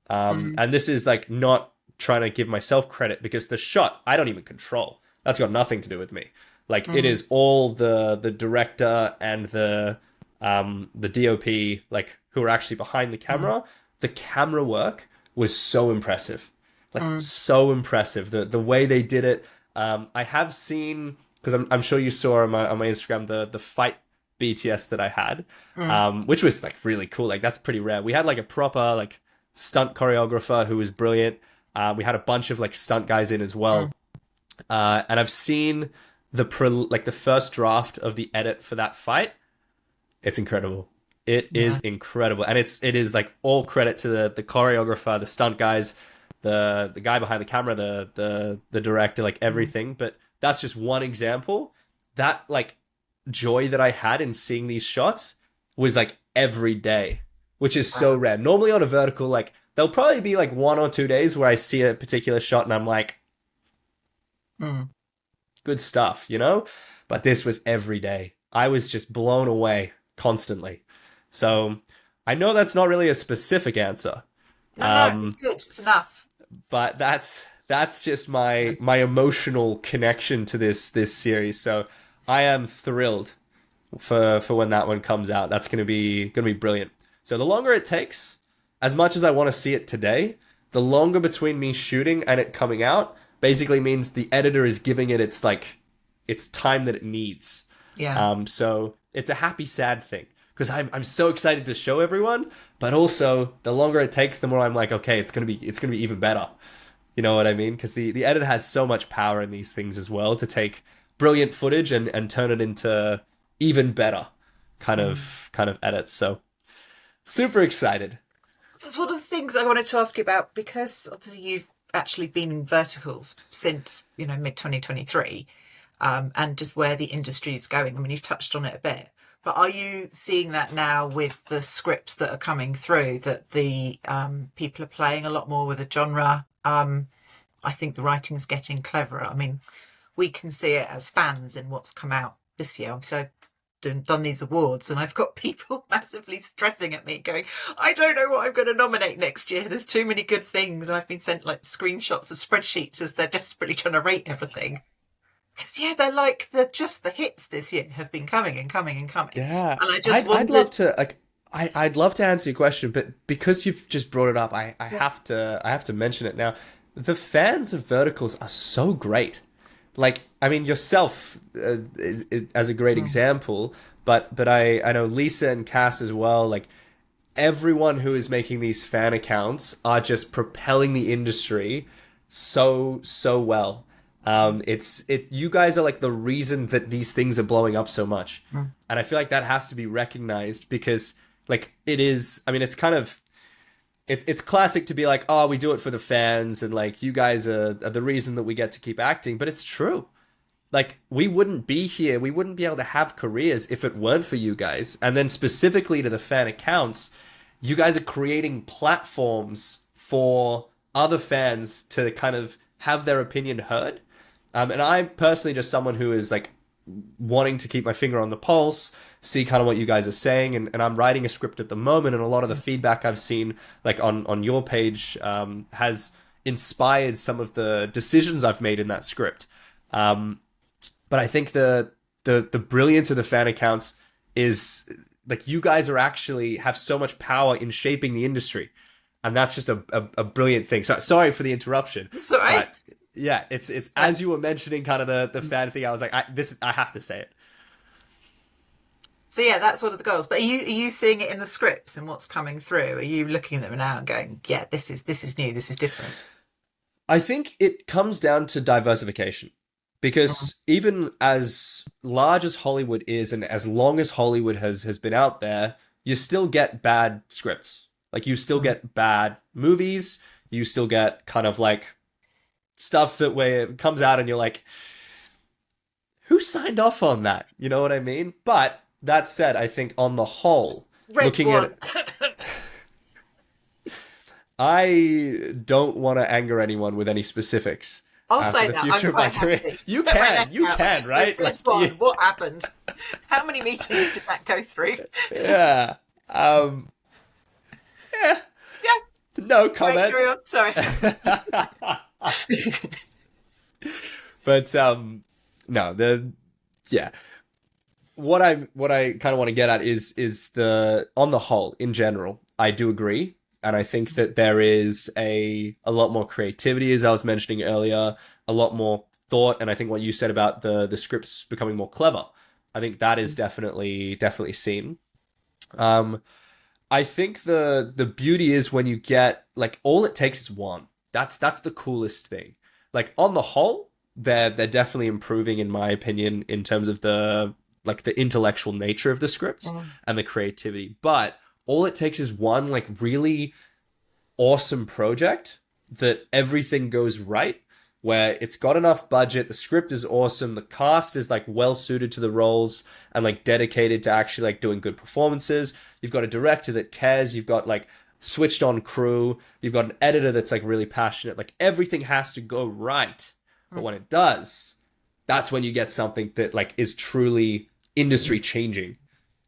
And this is like not trying to give myself credit because the shot I don't even control. That's got nothing to do with me. Like it is all the director and the DOP, like who are actually behind the camera. The camera work was so impressive, like so impressive. The way they did it. I have seen, because I'm sure you saw on my Instagram the fight BTS that I had, which was like really cool. Like that's pretty rare. We had like a proper like stunt choreographer who was brilliant. We had a bunch of like stunt guys in as well, and I've seen the first draft of the edit for that fight. It's incredible. It is incredible, and it is like all credit to the choreographer, the stunt guys, the guy behind the camera, the director, like everything. But that's just one example. That like joy that I had in seeing these shots was like every day, which is so rare. Normally on a vertical, like there'll probably be like 1 or 2 days where I see a particular shot and I'm like, good stuff, you know? But this was every day. I was just blown away constantly. So I know that's not really a specific answer. No, it's good. It's enough. But that's just my emotional connection to this series. So I am thrilled for when that one comes out. That's gonna be brilliant. So the longer it takes, as much as I want to see it today, the longer between me shooting and it coming out basically means the editor is giving it its time that it needs. Yeah. So it's a happy, sad thing because I'm so excited to show everyone, but also the longer it takes, the more I'm like, okay, it's gonna be even better. You know what I mean? Because the editor has so much power in these things as well to take brilliant footage and turn it into even better kind of edits. So super excited. That's one of the things I wanted to ask you about, because obviously you've actually been in verticals since, mid 2023, and just where the industry is going. I mean, you've touched on it a bit, but are you seeing that now with the scripts that are coming through, that the people are playing a lot more with a genre? I think the writing's getting cleverer. I mean, we can see it as fans in what's come out this year. So I've done these awards and I've got people massively stressing at me going, I don't know what I'm going to nominate next year. There's too many good things. And I've been sent like screenshots of spreadsheets as they're desperately trying to rate everything. Because they're like the hits this year have been coming and coming and coming. Yeah. And I just I'd love to I'd love to answer your question, but because you've just brought it up, I have to mention it now. The fans of verticals are so great. Like, I mean, yourself as a great example, but I know Lisa and Cass as well. Like, everyone who is making these fan accounts are just propelling the industry so well. You guys are like the reason that these things are blowing up so much, and I feel like that has to be recognized because, like, it is. I mean, it's kind of. It's classic to be like, oh, we do it for the fans, and like you guys are the reason that we get to keep acting. But it's true. Like, we wouldn't be here, we wouldn't be able to have careers if it weren't for you guys. And then specifically to the fan accounts, you guys are creating platforms for other fans to kind of have their opinion heard. And I'm personally just someone who is like wanting to keep my finger on the pulse, see kind of what you guys are saying, and I'm writing a script at the moment, and a lot of the feedback I've seen like on your page has inspired some of the decisions I've made in that script. But I think the brilliance of the fan accounts is like you guys are actually have so much power in shaping the industry, and that's just a brilliant thing. So sorry for the interruption. It's all right. Yeah, it's as you were mentioning kind of the fan thing, I was like, I have to say it. So yeah, that's one of the goals. But are you seeing it in the scripts and what's coming through? Are you looking at them now and going, yeah, this is new, this is different? I think it comes down to diversification. Because even as large as Hollywood is, and as long as Hollywood has been out there, you still get bad scripts. Like, you still get bad movies. You still get kind of like stuff that where it comes out and you're like, who signed off on that? You know what I mean? But that said, I think on the whole, looking at it, I don't want to anger anyone with any specifics. I'll say that. I'm quite happy. You can, right? Like, what happened? How many meetings did that go through? Yeah. Yeah. No comment. Carry on. Sorry. But no, what I kind of want to get at is on the whole, in general, I do agree. And I think that there is a lot more creativity, as I was mentioning earlier, a lot more thought. And I think what you said about the scripts becoming more clever, I think that is definitely seen. I think the beauty is when you get, like, all it takes is one. That's the coolest thing. Like, on the whole, they're definitely improving, in my opinion, in terms of the like the intellectual nature of the scripts and the creativity. But all it takes is one like really awesome project that everything goes right, where it's got enough budget, the script is awesome, the cast is like well suited to the roles and like dedicated to actually like doing good performances. You've got a director that cares, you've got like switched on crew, you've got an editor that's like really passionate. Like everything has to go right. But when it does, that's when you get something that like is truly industry changing.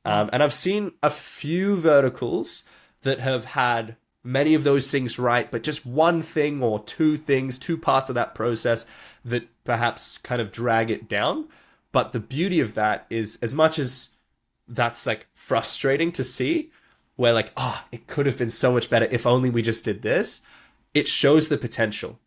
And I've seen a few verticals that have had many of those things right, but just one thing or two things, two parts of that process that perhaps kind of drag it down. But the beauty of that is, as much as that's like frustrating to see, where like, oh, it could have been so much better if only we just did this, it shows the potential.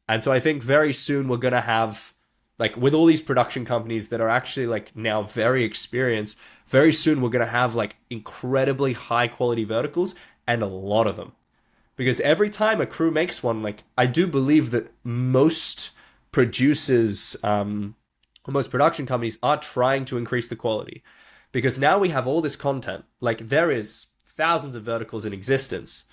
And so I think very soon we're going to have, like with all these production companies that are actually like now very experienced, very soon we're going to have like incredibly high quality verticals, and a lot of them. Because every time a crew makes one, like I do believe that most producers, most production companies are trying to increase the quality. Because now we have all this content, like there is thousands of verticals in existence.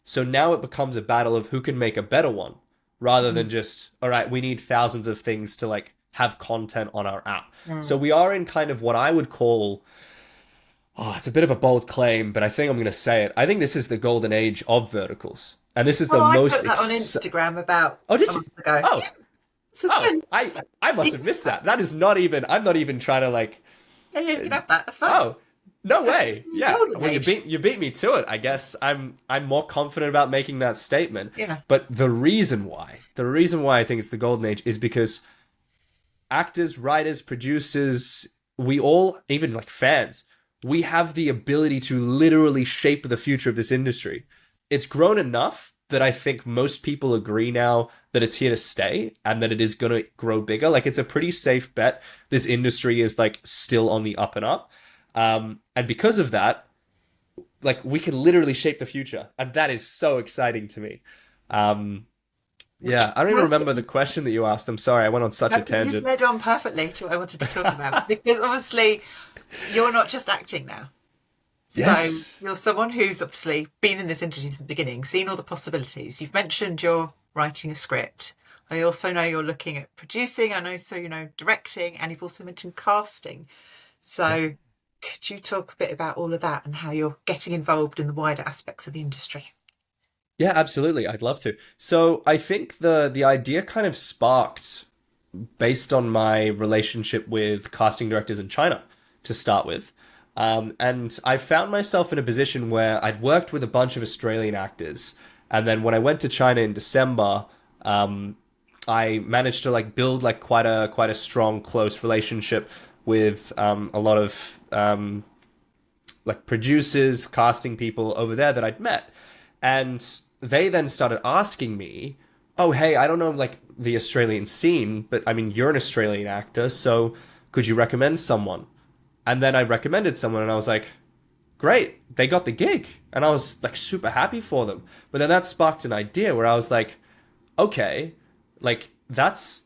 So now it becomes a battle of who can make a better one, rather than just, all right, we need thousands of things to like have content on our app. So we are in kind of what I would call, oh, it's a bit of a bold claim, but I think I'm going to say it. I think this is the golden age of verticals. And this is the most... I put that on Instagram about a month ago. Oh, I must have missed that. That is not even... I'm not even trying to like... Yeah, you can have that. That's fine. Oh, no way. Yeah. Well, age. you beat me to it. I guess I'm more confident about making that statement. Yeah. But the reason why I think it's the golden age is because actors, writers, producers, we all, even like fans, we have the ability to literally shape the future of this industry. It's grown enough that I think most people agree now that it's here to stay and that it is going to grow bigger. Like it's a pretty safe bet. This industry is like still on the up and up. And because of that, like we can literally shape the future. And that is so exciting to me. Yeah, I don't even remember the question that you asked. I'm sorry, I went on such a tangent. You led on perfectly to what I wanted to talk about. Because obviously, you're not just acting now. Yes. So you're someone who's obviously been in this industry since the beginning, seen all the possibilities. You've mentioned you're writing a script. I also know you're looking at producing. I know, so you know, directing, and you've also mentioned casting. So could you talk a bit about all of that and how you're getting involved in the wider aspects of the industry? Yeah, absolutely. I'd love to. So I think the idea kind of sparked based on my relationship with casting directors in China to start with. And I found myself in a position where I'd worked with a bunch of Australian actors. And then when I went to China in December, I managed to like build like quite a strong, close relationship with a lot of like producers, casting people over there that I'd met. And they then started asking me, oh, hey, I don't know like the Australian scene, but I mean, you're an Australian actor, so could you recommend someone? And then I recommended someone and I was like, great, they got the gig. And I was like super happy for them. But then that sparked an idea where I was like, okay, like that's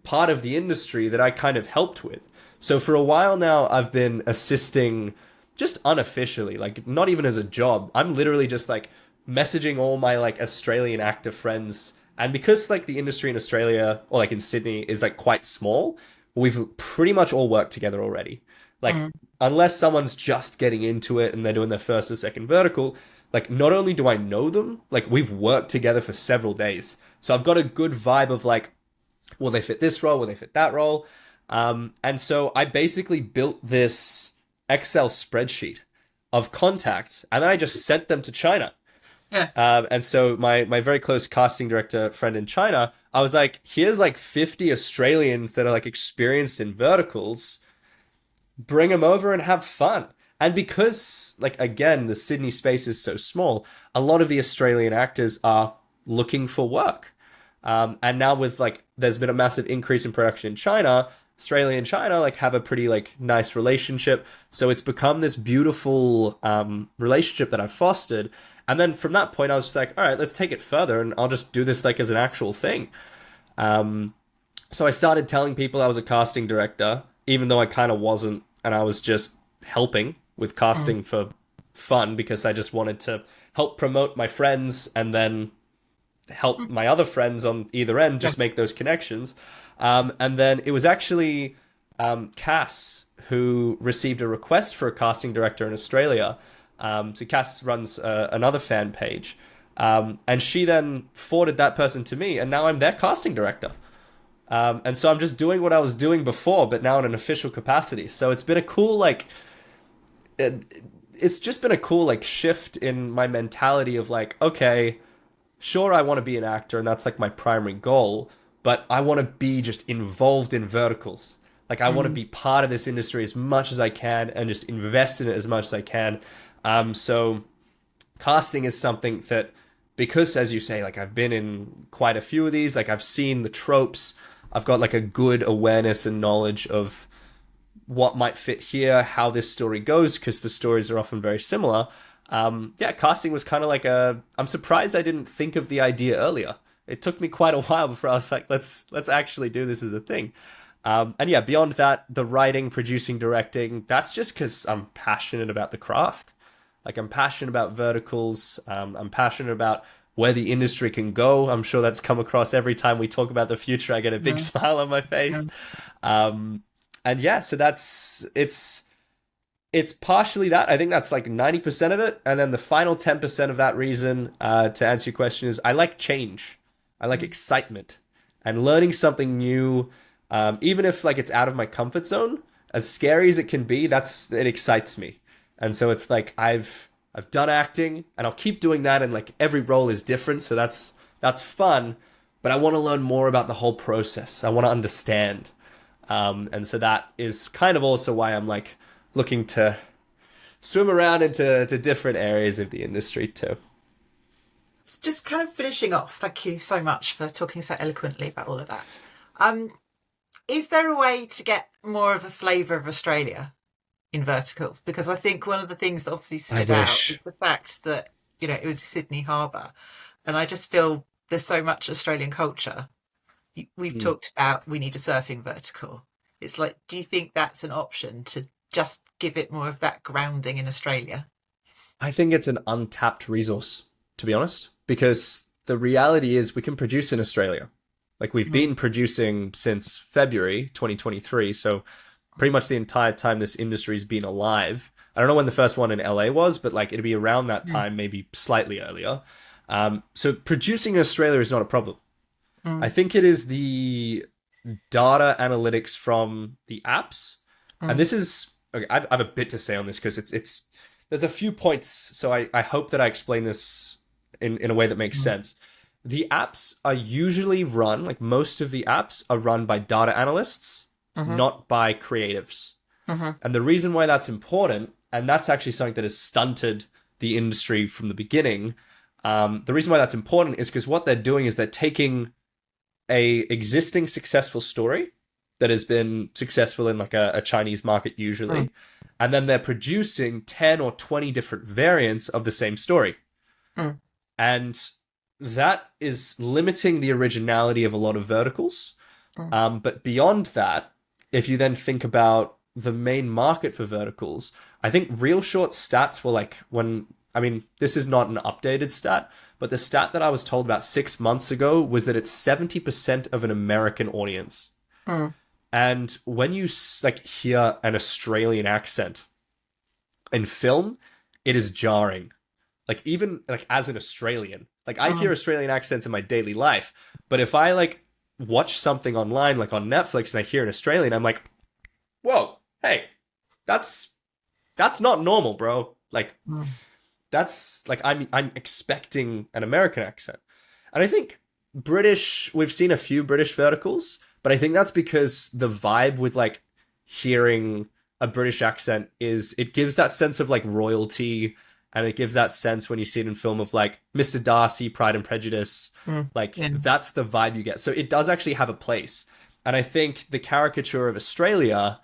part of the industry that I kind of helped with. So for a while now, I've been assisting just unofficially, like not even as a job. I'm literally just like messaging all my like Australian actor friends. And because like the industry in Australia or like in Sydney is like quite small, we've pretty much all worked together already. Like, unless someone's just getting into it and they're doing their first or second vertical, like, not only do I know them, like, we've worked together for several days. So I've got a good vibe of, like, will they fit this role? Will they fit that role? And so I basically built this Excel spreadsheet of contacts, and then I just sent them to China. Yeah. And so my very close casting director friend in China, I was like, here's, like, 50 Australians that are, like, experienced in verticals. Bring them over and have fun. And because, like, again, the Sydney space is so small, a lot of the Australian actors are looking for work. And now with, like, there's been a massive increase in production in China, Australia and China, like, have a pretty, like, nice relationship. So it's become this beautiful relationship that I've fostered. And then from that point, I was just like, all right, let's take it further and I'll just do this, like, as an actual thing. So I started telling people I was a casting director, even though I kind of wasn't and I was just helping with casting for fun because I just wanted to help promote my friends and then help my other friends on either end just make those connections. And then it was actually Cass who received a request for a casting director in Australia. So Cass runs another fan page. And she then forwarded that person to me, and now I'm their casting director. And so I'm just doing what I was doing before, but now in an official capacity. So it's been a cool, like, it's just been a cool, like, shift in my mentality of, like, okay, sure, I want to be an actor, and that's, like, my primary goal, but I want to be just involved in verticals. Like, I want to be part of this industry as much as I can and just invest in it as much as I can. So casting is something that, because, as you say, like, I've been in quite a few of these, like, I've seen the tropes, I've got, like, a good awareness and knowledge of what might fit here, how this story goes, because the stories are often very similar. Yeah, casting was kind of like I'm surprised I didn't think of the idea earlier. It took me quite a while before I was like, let's actually do this as a thing. And yeah, beyond that, the writing, producing, directing, that's just because I'm passionate about the craft. Like, I'm passionate about verticals. I'm passionate about where the industry can go. I'm sure that's come across every time we talk about the future. I get a big smile on my face. And yeah, so it's partially that. I think that's like 90% of it. And then the final 10% of that reason, to answer your question, is I like change. I like excitement and learning something new. Even if, like, it's out of my comfort zone, as scary as it can be, it excites me. And so it's like I've done acting, and I'll keep doing that, and, like, every role is different, so that's fun. But I want to learn more about the whole process. I want to understand. And so that is kind of also why I'm, like, looking to swim around into different areas of the industry too. Just kind of finishing off, thank you so much for talking so eloquently about all of that. Is there a way to get more of a flavour of Australia in verticals? Because I think one of the things that obviously stood out is the fact that, it was Sydney Harbour. And I just feel there's so much Australian culture. We've talked about we need a surfing vertical. It's like, do you think that's an option to just give it more of that grounding in Australia? I think it's an untapped resource, to be honest, because the reality is we can produce in Australia. Like, we've been producing since February 2023, so pretty much the entire time this industry's been alive. I don't know when the first one in LA was, but, like, it'd be around that time, maybe slightly earlier. So producing in Australia is not a problem. I think it is the data analytics from the apps. And this is... Okay, I have a bit to say on this because it's there's a few points, so I hope that I explain this in a way that makes sense. The apps are usually run, like, most of the apps are run by data analysts, not by creatives. And the reason why that's important, and that's actually something that has stunted the industry from the beginning, the reason why that's important is because what they're doing is they're taking a existing successful story that has been successful in, like, a Chinese market usually, and then they're producing 10 or 20 different variants of the same story. And that is limiting the originality of a lot of verticals. But beyond that, if you then think about the main market for verticals, I think Real Short stats were like, this is not an updated stat, but the stat that I was told about 6 months ago was that it's 70% of an American audience. And when you, like, hear an Australian accent in film, it is jarring. Like, even, like, as an Australian, like, I hear Australian accents in my daily life, but if I, like, watch something online, like on Netflix, and I hear an Australian, I'm like, whoa, hey, that's not normal, bro. Like, that's, like, I'm expecting an American accent. And I think we've seen a few British verticals, but I think that's because the vibe with, like, hearing a British accent is it gives that sense of, like, royalty, and it gives that sense when you see it in film of, like, Mr. Darcy, Pride and Prejudice. That's the vibe you get. So it does actually have a place. And I think the caricature of Australia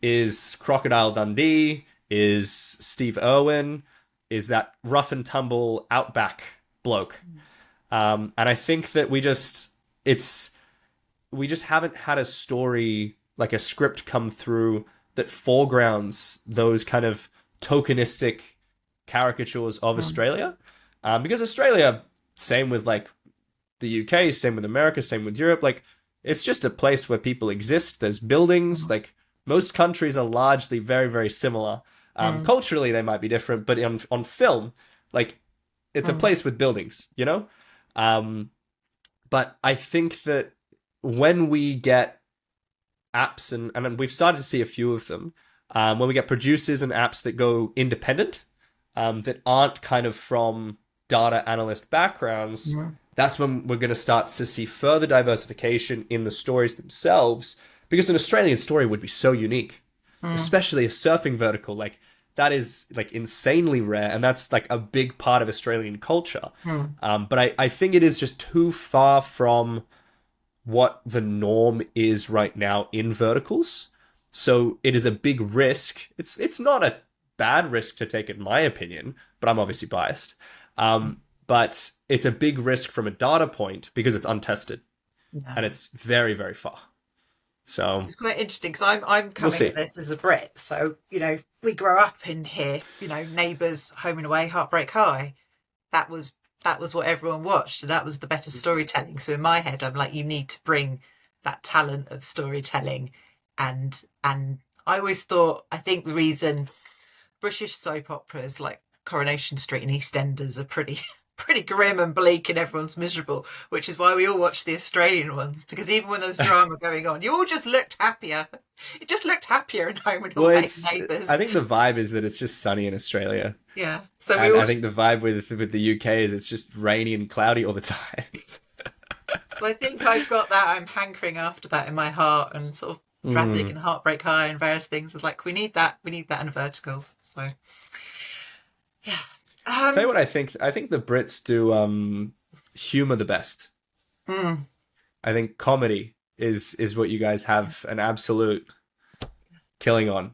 is Crocodile Dundee, is Steve Irwin, is that rough and tumble outback bloke. And I think that we just haven't had a story, like a script, come through that foregrounds those kind of tokenistic caricatures of Australia. Because Australia, same with like the UK, same with America, same with Europe, like it's just a place where people exist. There's buildings. Like most countries are largely very, very similar. Culturally, they might be different, but on film, like it's a place with buildings, you know? But I think that when we get apps, and we've started to see a few of them, when we get producers and apps that go independent, that aren't kind of from data analyst backgrounds, that's when we're going to start to see further diversification in the stories themselves, because an Australian story would be so unique, especially a surfing vertical. Like, that is like insanely rare, and that's like a big part of Australian culture. But I think it is just too far from what the norm is right now in verticals. So it is a big risk. It's not a bad risk to take, in my opinion, but I'm obviously biased. But it's a big risk from a data point because it's untested, and it's very, very far. So it's quite interesting because I'm coming at this as a Brit, so you know we grow up in here. You know, Neighbours, Home and Away, Heartbreak High. That was what everyone watched, and that was the better storytelling. So in my head, I'm like, you need to bring that talent of storytelling, and I always thought, I think the reason British soap operas like Coronation Street and EastEnders are pretty grim and bleak and everyone's miserable, which is why we all watch the Australian ones, because even when there's drama going on, you all just looked happier. It just looked happier in Home and Away, Neighbours. I think the vibe is that it's just sunny in Australia. Yeah. So I think the vibe with the UK is it's just rainy and cloudy all the time. So I think I've got that. I'm hankering after that in my heart, and sort of Jurassic and Heartbreak High and various things. It's like we need that in verticals. So yeah. Tell you what I think. I think the Brits do humor the best. I think comedy is what you guys have an absolute killing on.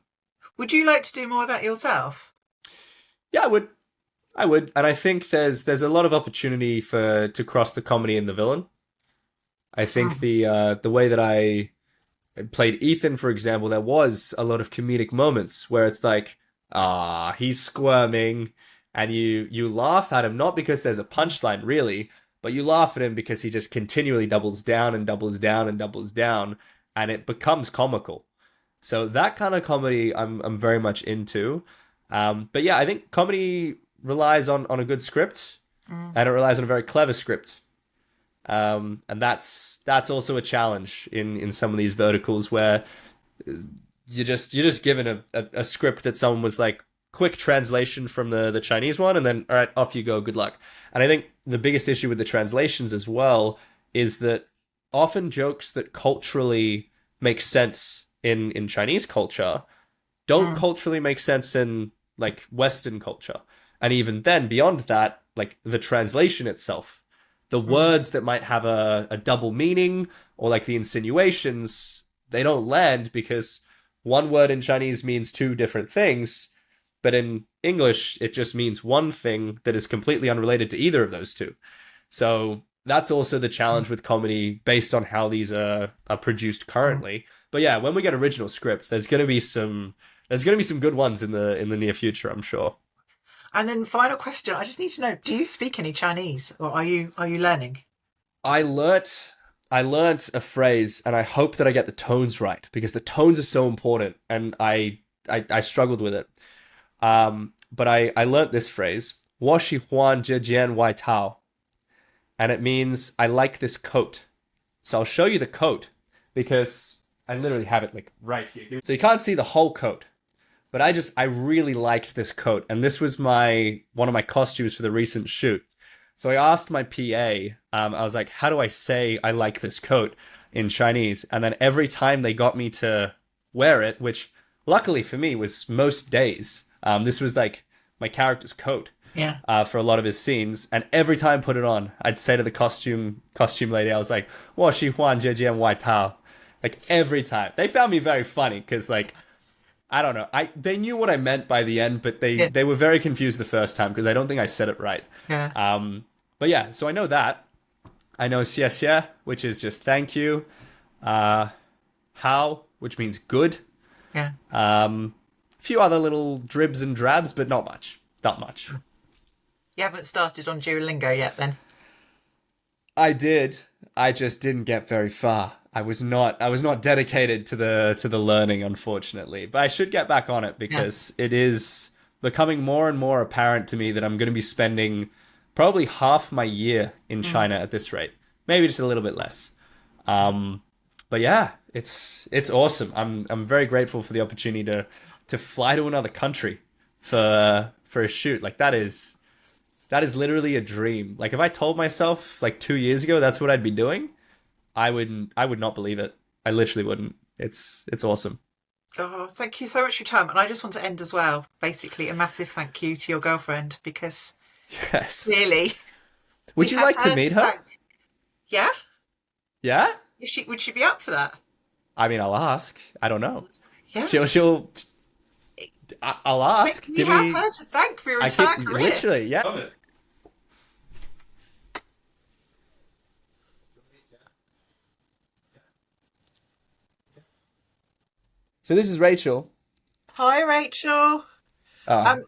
Would you like to do more of that yourself? Yeah, I would, and I think there's a lot of opportunity to cross the comedy and the villain. I think the way that I played Ethan, for example, there was a lot of comedic moments where it's like, he's squirming. And you laugh at him, not because there's a punchline, really, but you laugh at him because he just continually doubles down and doubles down and doubles down, and it becomes comical. So that kind of comedy I'm very much into. But yeah, I think comedy relies on a good script, and it relies on a very clever script. And that's also a challenge in some of these verticals where you're just given a script that someone was like, quick translation from the Chinese one, and then all right, off you go, good luck. And I think the biggest issue with the translations as well is that often jokes that culturally make sense in Chinese culture don't culturally make sense in like Western culture. And even then, beyond that, like the translation itself, the words that might have a double meaning or like the insinuations, they don't land because one word in Chinese means two different things. But in English, it just means one thing that is completely unrelated to either of those two. So that's also the challenge with comedy based on how these are produced currently. But yeah, when we get original scripts, there's going to be some good ones in the near future, I'm sure. And then final question, I just need to know, do you speak any Chinese, or are you learning? I learnt a phrase, and I hope that I get the tones right, because the tones are so important, and I struggled with it. But I learnt this phrase, 我喜欢这件外套, and it means I like this coat. So I'll show you the coat because I literally have it like right here. So you can't see the whole coat, but I really liked this coat, and this was one of my costumes for the recent shoot. So I asked my PA, I was like, how do I say I like this coat in Chinese? And then every time they got me to wear it, which luckily for me was most days, this was like my character's coat for a lot of his scenes. And every time I put it on, I'd say to the costume lady, I was like, 我喜欢这件外套. Like every time. They found me very funny because like, I don't know. They knew what I meant by the end, but they were very confused the first time because I don't think I said it right. Yeah. But yeah, so I know that. I know 谢谢, which is just thank you. How, which means good. Yeah. A few other little dribs and drabs, but not much. Not much. You haven't started on Duolingo yet, then? I did. I just didn't get very far. I was not dedicated to the learning, unfortunately. But I should get back on it because it is becoming more and more apparent to me that I'm going to be spending probably half my year in China at this rate. Maybe just a little bit less. But yeah, it's awesome. I'm very grateful for the opportunity to fly to another country for a shoot. Like that is literally a dream. Like if I told myself like 2 years ago that's what I'd be doing, I would not believe it. I literally wouldn't. It's awesome. Oh, thank you so much for your time. And I just want to end as well. Basically, a massive thank you to your girlfriend because Yes. clearly, Would you like to meet her? Yeah. Yeah? Would she be up for that? I mean, I'll ask. I don't know. Yeah. I'll ask. You have her to thank for your entire career. Literally, yeah. Love it. So this is Rachel. Hi, Rachel.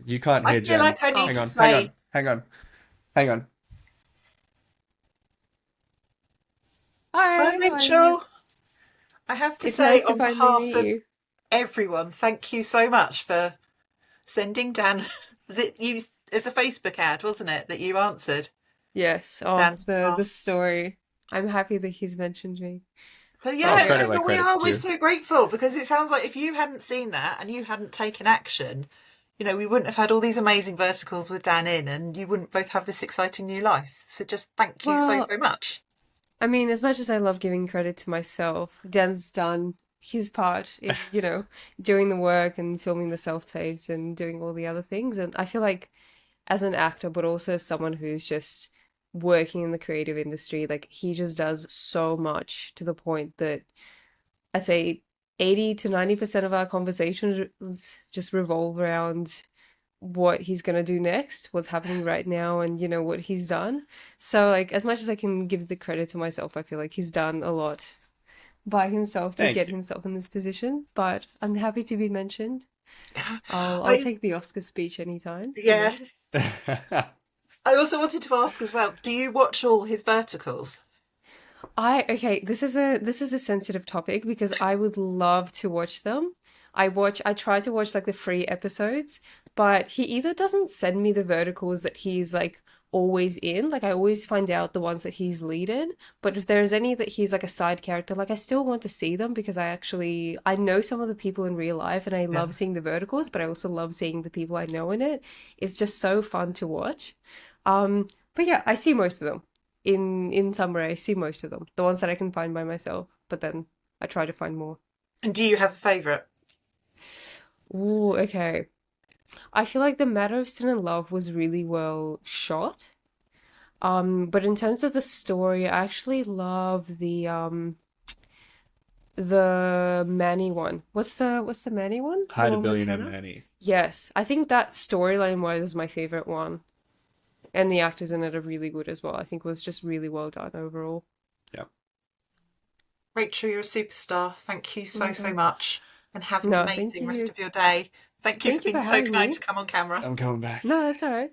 You can't hear I feel Jen. like I need to say... Hang on. Hi, Rachel. I have to say, nice on behalf of everyone, thank you so much for sending Dan. It's a Facebook ad, wasn't it, that you answered? Yes. Oh, Dan's the story. I'm happy that he's mentioned me. So yeah, credit where credit's we're due. so grateful because it sounds like if you hadn't seen that and you hadn't taken action, we wouldn't have had all these amazing verticals with Dan in, and you wouldn't both have this exciting new life. So just thank you so much. I mean, as much as I love giving credit to myself, Dan's done his part in, doing the work and filming the self-tapes and doing all the other things. And I feel like as an actor, but also as someone who's just working in the creative industry, like he just does so much to the point that I'd say 80 to 90% of our conversations just revolve around what he's going to do next, what's happening right now, and what he's done. So like as much as I can give the credit to myself, I feel like he's done a lot by himself to get himself in this position, but I'm happy to be mentioned. I'll take the Oscar speech anytime. Yeah. I also wanted to ask as well, do you watch all his verticals? Okay, this is a sensitive topic because I would love to watch them. I try to watch like the free episodes, but he either doesn't send me the verticals that he's like always in. Like I always find out the ones that he's lead in, but if there's any that he's like a side character, like I still want to see them because I know some of the people in real life and I love seeing the verticals, but I also love seeing the people I know in it. It's just so fun to watch. But yeah, I see most of them. In summary, I see most of them. The ones that I can find by myself, but then I try to find more. And do you have a favourite? Ooh, okay. I feel like The Matter of Sin and Love was really well shot. But in terms of the story, I actually love the Manny one. What's the Manny one? Hi to Billionaire Manny. Yes, I think that storyline wise is my favorite one. And the actors in it are really good as well. I think it was just really well done overall. Yeah. Rachel, you're a superstar. Thank you so much. And have an amazing rest of your day. Thank you for being so kind to come on camera. I'm coming back. No, that's all right.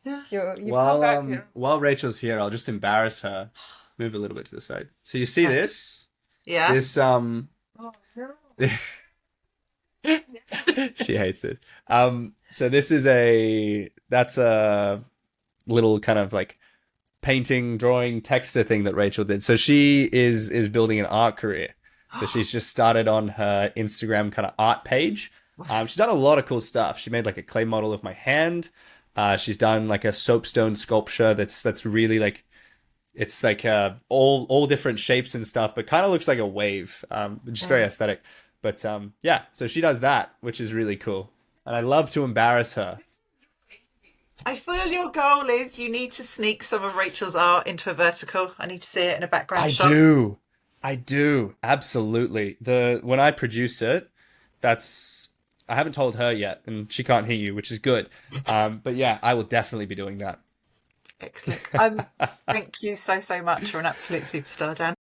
Yeah. You've come back now. While Rachel's here, I'll just embarrass her. Move a little bit to the side. So you see this? Yeah. Oh, no. She hates this. So this is that's a little kind of like painting, drawing, texture thing that Rachel did. So she is building an art career. So she's just started on her Instagram kind of art page. She's done a lot of cool stuff. She made like a clay model of my hand. She's done like a soapstone sculpture that's really like, it's like all different shapes and stuff, but kind of looks like a wave, which is very aesthetic. But yeah, so she does that, which is really cool. And I love to embarrass her. I feel your goal is you need to sneak some of Rachel's art into a vertical. I need to see it in a background shot. I do. Absolutely. When I produce it, I haven't told her yet, and she can't hear you, which is good. But yeah, I will definitely be doing that. Excellent. Thank you so much. You're an absolute superstar, Dan.